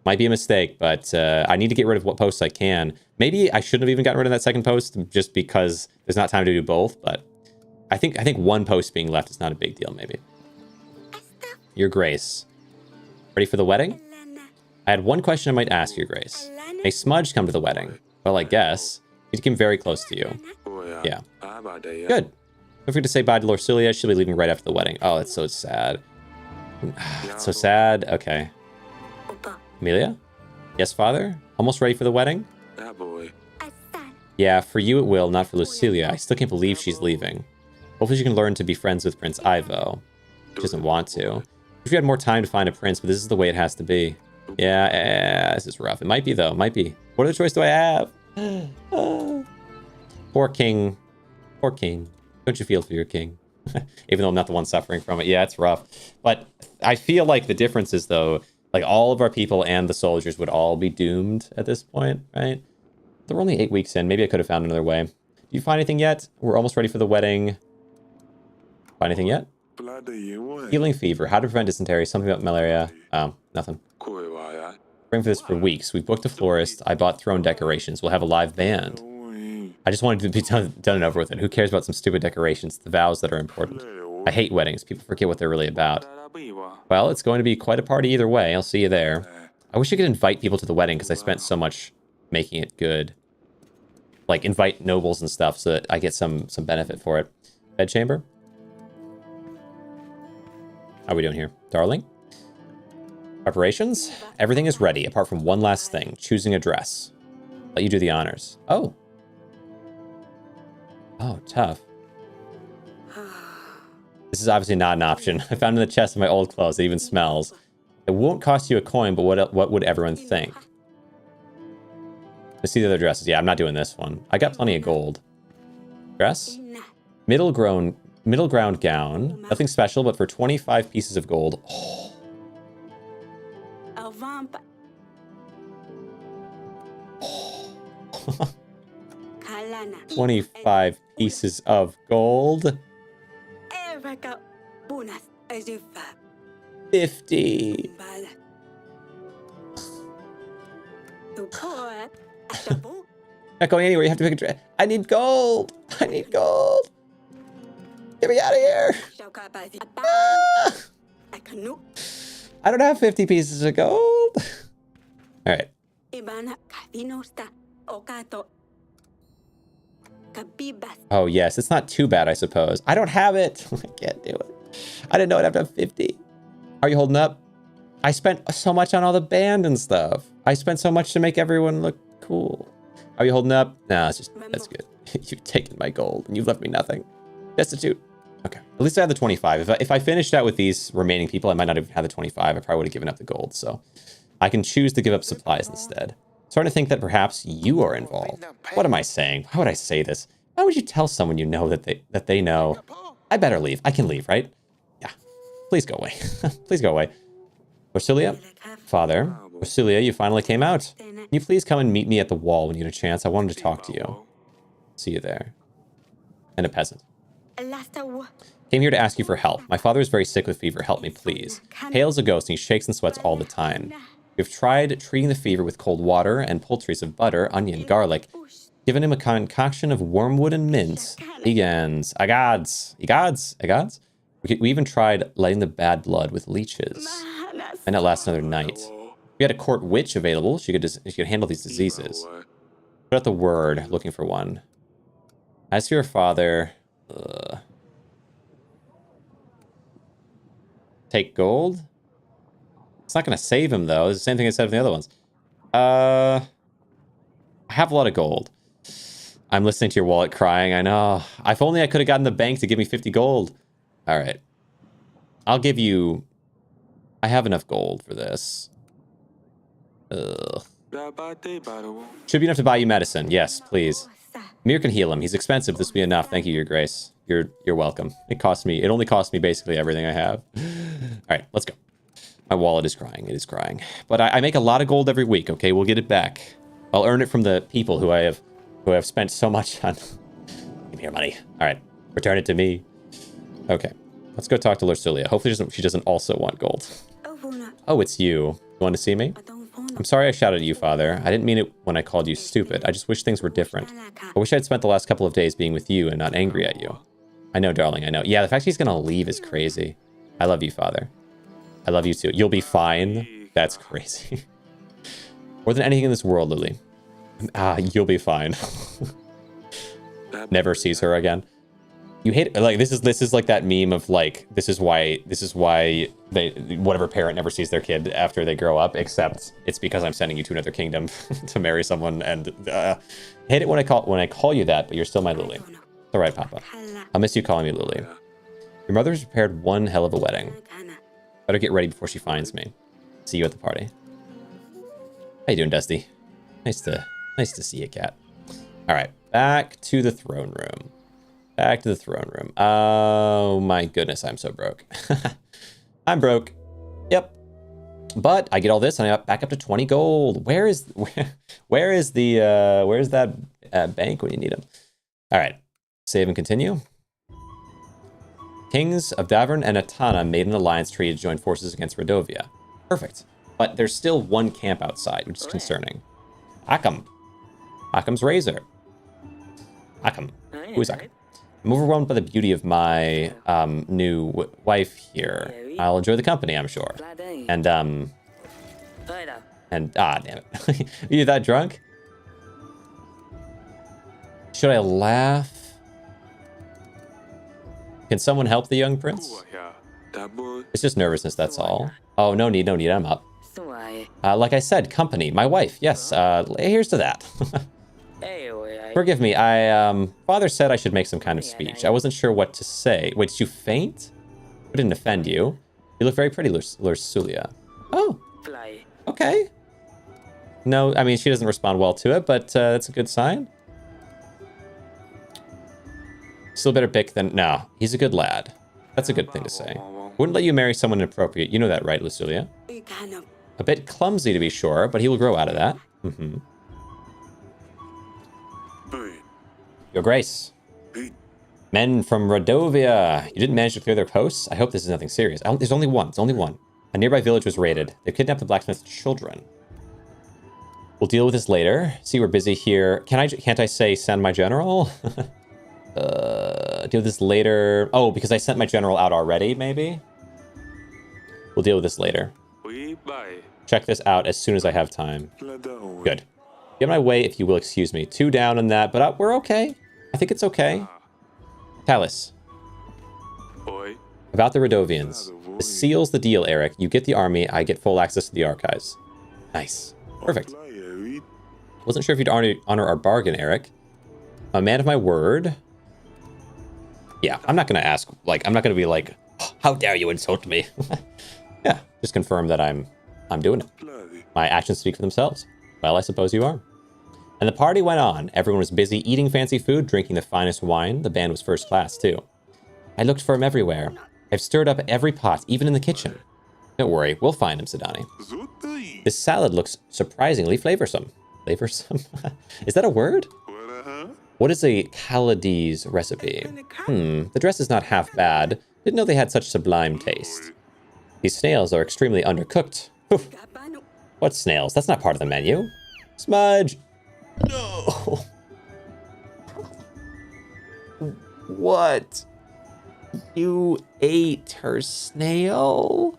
Might be a mistake, but I need to get rid of what posts I can. Maybe I shouldn't have even gotten rid of that second post, just because there's not time to do both. But I think one post being left is not a big deal, maybe. Your Grace. Ready for the wedding? I had one question I might ask, Your Grace. May Smudge come to the wedding? Well, I guess. He came very close to you. Yeah. Good. Don't forget to say bye to Lorcilia. She'll be leaving right after the wedding. Oh, that's so sad. It's so sad. Okay. Amelia? Yes, father? Almost ready for the wedding? Yeah, for you it will, not for Lucilia. I still can't believe she's leaving. Hopefully she can learn to be friends with Prince Ivo. She doesn't want to. If you had more time to find a prince, but this is the way it has to be. Yeah, this is rough. It might be, though. Might be. What other choice do I have? Poor king. Poor king. Don't you feel for your king? Even though I'm not the one suffering from it. Yeah, it's rough. But I feel like the difference is, though, Like, all of our people and the soldiers would all be doomed at this point, right? We're only 8 weeks in. Maybe I could have found another way. Do you find anything yet? We're almost ready for the wedding. Find anything yet? Healing fever. How to prevent dysentery. Something about malaria. Oh, nothing. Praying for this for weeks. We booked a florist. I bought throne decorations. We'll have a live band. I just wanted to be done and over with it. Who cares about some stupid decorations? The vows that are important. I hate weddings. People forget what they're really about. Well, it's going to be quite a party either way. I'll see you there. I wish I could invite people to the wedding because I spent so much making it good. Like, invite nobles and stuff so that I get some benefit for it. Bedchamber? How are we doing here? Darling? Preparations? Everything is ready, apart from one last thing. Choosing a dress. Let you do the honors. Oh. Oh, tough. This is obviously not an option. I found it in the chest of my old clothes. It even smells. It won't cost you a coin, but what would everyone think? Let's see the other dresses. Yeah, I'm not doing this one. I got plenty of gold. Dress? Middle ground gown. Nothing special, but for 25 pieces of gold. Oh. 25 pieces of gold. 50. Not going anywhere. You have to pick a dress. I need gold. I need gold. Get me out of here. Ah! I don't have 50 pieces of gold. All right. Oh, yes. It's not too bad, I suppose. I don't have it. I can't do it. I didn't know I'd have to have 50. Are you holding up? I spent so much on all the band and stuff. I spent so much to make everyone look cool. Are you holding up? Nah, it's just, that's good. You've taken my gold and you've left me nothing. Destitute. Okay. At least I have the 25. If I finished out with these remaining people, I might not even have the 25. I probably would have given up the gold. So I can choose to give up supplies instead. Starting to think that perhaps you are involved. What am I saying? Why would I say this? Why would you tell someone you know that they know? I better leave. I can leave, right? Yeah. Please go away. Please go away. Orsilia? Father. Orsilia, you finally came out. Can you please come and meet me at the wall when you get a chance? I wanted to talk to you. See you there. And a peasant. Came here to ask you for help. My father is very sick with fever. Help me, please. Pale as a ghost, and he shakes and sweats all the time. We've tried treating the fever with cold water and poultices of butter, onion, garlic. Given him a concoction of wormwood and mint. Egans. Agads. Egads. Egads? We even tried letting the bad blood with leeches. And it lasts another night. We had a court witch available. She could handle these diseases. Put out the word, looking for one. As for your father... Take gold? It's not going to save him, though. It's the same thing I said with the other ones. I have a lot of gold. I'm listening to your wallet crying. I know. If only I could have gotten the bank to give me 50 gold. All right. I'll give you... I have enough gold for this. Ugh. Should be enough to buy you medicine. Yes, please. Mir can heal him. He's expensive. This will be enough. Thank you, your grace. You're welcome. It only cost me basically everything I have. All right, let's go. My wallet is crying. It is crying. But I make a lot of gold every week, okay? We'll get it back. I'll earn it from the people who have spent so much on. Give me your money. All right, return it to me. Okay, let's go talk to Lursulia. Hopefully she doesn't also want gold. Oh, it's you. You want to see me? I'm sorry I shouted at you, Father. I didn't mean it when I called you stupid. I just wish things were different. I wish I'd spent the last couple of days being with you and not angry at you. I know, darling, I know. Yeah, the fact he's gonna leave is crazy. I love you, Father. I love you too. You'll be fine. That's crazy. More than anything in this world, Lily. You'll be fine. Never sees her again. You hate it. Like this is like that meme of like this is why whatever parent never sees their kid after they grow up, except it's because I'm sending you to another kingdom to marry someone, and hate it when I call you that, but you're still my Lily. It's all right, Papa. I'll miss you calling me Lily. Your mother has prepared one hell of a wedding. Better get ready before she finds me. See you at the party. How you doing, Dusty? Nice to see you, cat. All right, back to the throne room. Back to the throne room. Oh my goodness, I'm so broke. I'm broke. Yep. But I get all this and I'm back up to 20 gold. Where's that bank when you need them? All right, save and continue. Kings of Davern and Atana made an alliance treaty to join forces against Redovia. Perfect. But there's still one camp outside, which is concerning. Akam. Akam's Razor. Akam. Who is Akam? I'm overwhelmed by the beauty of my new wife here. I'll enjoy the company, I'm sure. And damn it. Are you that drunk? Should I laugh? Can someone help the young prince? It's just nervousness, that's all. Oh, no need, I'm up. Like I said, company, my wife, yes, here's to that. Forgive me, father said I should make some kind of speech. I wasn't sure what to say. Wait, did you faint? I didn't offend you. You look very pretty, Lursulia. Oh, okay. No, I mean, she doesn't respond well to it, but that's a good sign. Still better pick than... No, he's a good lad. That's a good thing to say. Wouldn't let you marry someone inappropriate. You know that, right, Lucilia? A bit clumsy, to be sure, but he will grow out of that. Mm-hmm. Your Grace. Men from Rodovia. You didn't manage to clear their posts? I hope this is nothing serious. There's only one. There's only one. A nearby village was raided. They've kidnapped the blacksmith's children. We'll deal with this later. See, we're busy here. Can't I say send my general? Deal with this later. Oh, because I sent my general out already, maybe? We'll deal with this later. Check this out as soon as I have time. Good. Get my way, if you will excuse me. 2 down on that, but we're okay. I think it's okay. Talus. About the Rodovians. This seals the deal, Eric. You get the army, I get full access to the archives. Nice. Perfect. Wasn't sure if you'd honor our bargain, Eric. A man of my word. Yeah, I'm not going to ask, I'm not going to be like, oh, how dare you insult me? Yeah, just confirm that I'm doing it. My actions speak for themselves. Well, I suppose you are. And the party went on. Everyone was busy eating fancy food, drinking the finest wine. The band was first class, too. I looked for him everywhere. I've stirred up every pot, even in the kitchen. Don't worry, we'll find him, Sidani. This salad looks surprisingly flavorsome. Flavorsome? Is that a word? What is a Calades recipe? The dress is not half bad. Didn't know they had such sublime taste. These snails are extremely undercooked. Oof. What snails? That's not part of the menu. Smudge! No! What? You ate her snail?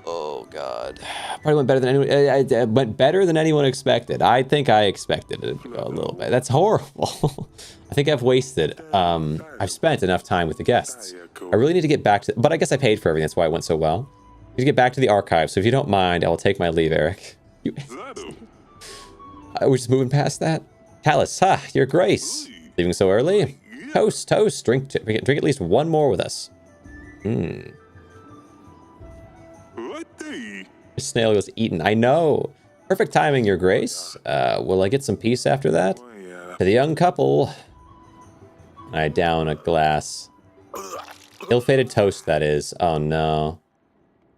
Oh, God. Probably went better than anyone... It went better than anyone expected. I think I expected it to go a little bit. That's horrible. I think I've wasted... I've spent enough time with the guests. I really need to get back to... But I guess I paid for everything. That's why it went so well. I need to get back to the archive. So if you don't mind, I will take my leave, Eric. We're just moving past that. Talus, your Grace. Leaving so early? Toast, toast. Drink at least one more with us. The snail was eaten. I know. Perfect timing, Your Grace. Will I get some peace after that? To the young couple. I down a glass. Ill-fated toast, that is. Oh, no.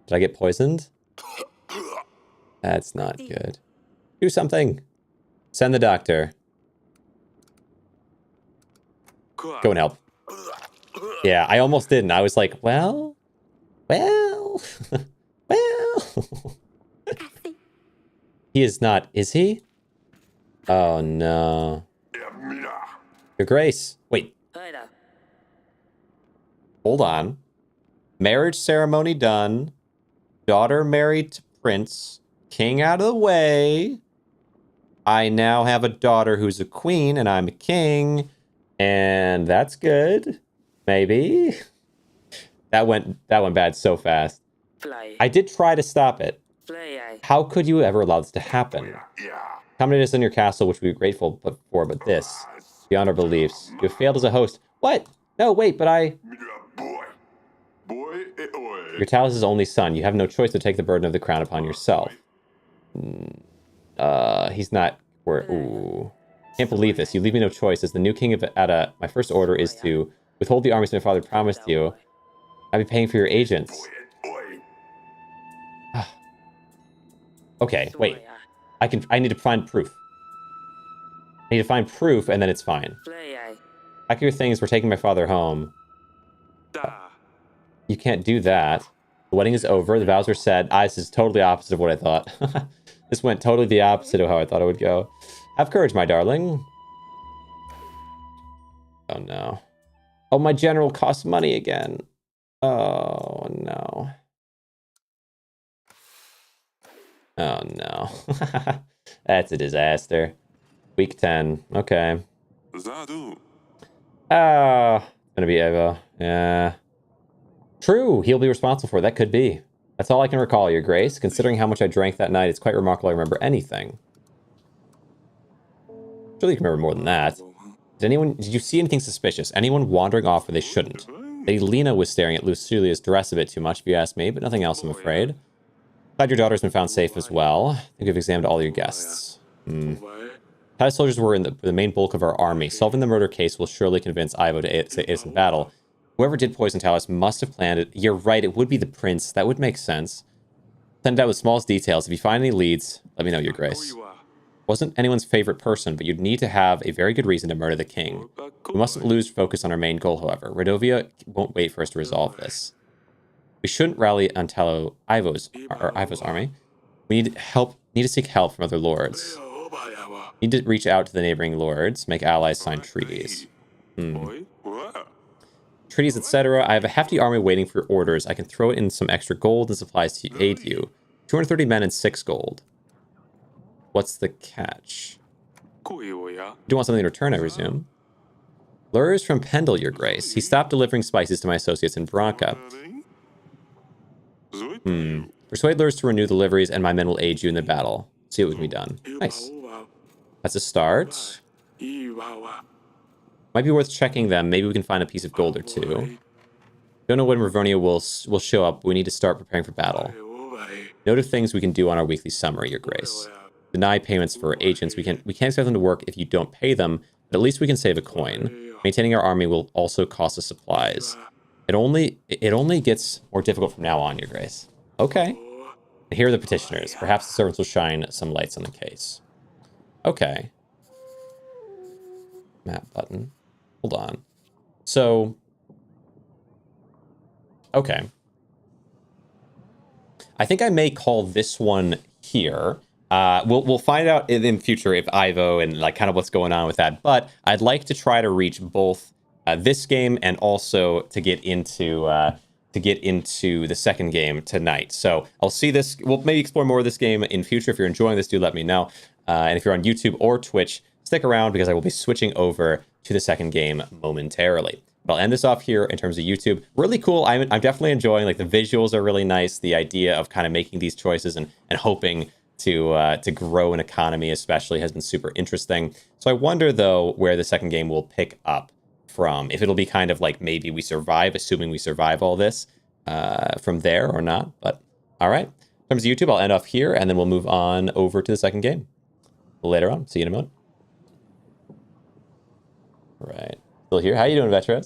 Did I get poisoned? That's not good. Do something. Send the doctor. Go and help. Yeah, I almost didn't. I was like, well. He is not, is he? Oh, no. Your Grace. Wait. Hold on. Marriage ceremony done. Daughter married to prince. King out of the way. I now have a daughter who's a queen, and I'm a king. And that's good. Maybe. That went bad so fast. I did try to stop it. How could you ever allow this to happen? Accommodate us in your castle, which we'd be grateful for, but this, beyond our beliefs. You have failed as a host. What? No, wait, but I... You're Talus' only son. You have no choice to take the burden of the crown upon yourself. He's not... Ooh. Can't believe this. You leave me no choice. As the new king of Ada, my first order is to withhold the armies my father promised you. I'll be paying for your agents. Okay, wait. I need to find proof. I need to find proof, and then it's fine. Pack your things, we're taking my father home. You can't do that. The wedding is over, the vows are said. This is totally opposite of what I thought. This went totally the opposite of how I thought it would go. Have courage, my darling. Oh, no. Oh, my general costs money again. Oh, no. Oh, no. That's a disaster. Week 10. Okay. Gonna be Evo. Yeah. True, he'll be responsible for it. That could be. That's all I can recall, Your Grace. Considering how much I drank that night, it's quite remarkable I remember anything. Surely you can remember more than that. Did you see anything suspicious? Anyone wandering off where they shouldn't? Lady Lena was staring at Lucilia's dress a bit too much, if you ask me, but nothing else, I'm afraid. Glad your daughter's been found safe as well. I think we've examined all your guests. Thai soldiers were in the main bulk of our army. Solving the murder case will surely convince Ivo to aid us in battle. Whoever did poison Talos must have planned it. You're right, it would be the prince. That would make sense. Send it out with smallest details. If you find any leads, let me know, Your Grace. Wasn't anyone's favorite person, but you'd need to have a very good reason to murder the king. We mustn't lose focus on our main goal, however. Redovia won't wait for us to resolve this. We shouldn't rally on Ivo's army. We need to seek help from other lords. We need to reach out to the neighboring lords, make allies sign treaties. Treaties, etc. I have a hefty army waiting for orders. I can throw it in some extra gold and supplies to aid you. 230 men and 6 gold. What's the catch? You do want something in return, I resume. Lures from Pendle, Your Grace. He stopped delivering spices to my associates in Branca. Persuade Lures to renew the deliveries, and my men will aid you in the battle. See what can be done. Nice. That's a start. Might be worth checking them. Maybe we can find a piece of gold or two. Don't know when Ravonia will show up. We need to start preparing for battle. Note of things we can do on our weekly summary, Your Grace. Deny payments for agents. We can't expect them to work if you don't pay them, but at least we can save a coin. Maintaining our army will also cost us supplies. It only gets more difficult from now on, Your Grace. Okay. And here are the petitioners. Perhaps the servants will shine some lights on the case. Okay. Map button. Hold on. So, okay. I think I may call this one here. We'll find out in future if Ivo and like kind of what's going on with that. But I'd like to try to reach both this game and also to get into the second game tonight. So I'll see this. We'll maybe explore more of this game in future. If you're enjoying this, do let me know. And if you're on YouTube or Twitch, stick around because I will be switching over to the second game momentarily. But I'll end this off here in terms of YouTube. Really cool. I'm definitely enjoying, like, the visuals are really nice. The idea of kind of making these choices and hoping to grow an economy especially has been super interesting. So I wonder, though, where the second game will pick up from. If it'll be kind of like maybe we survive, assuming we survive all this from there or not. But all right. In terms of YouTube, I'll end off here, and then we'll move on over to the second game later on. See you in a moment. All right. Still here. How you doing, Vetros?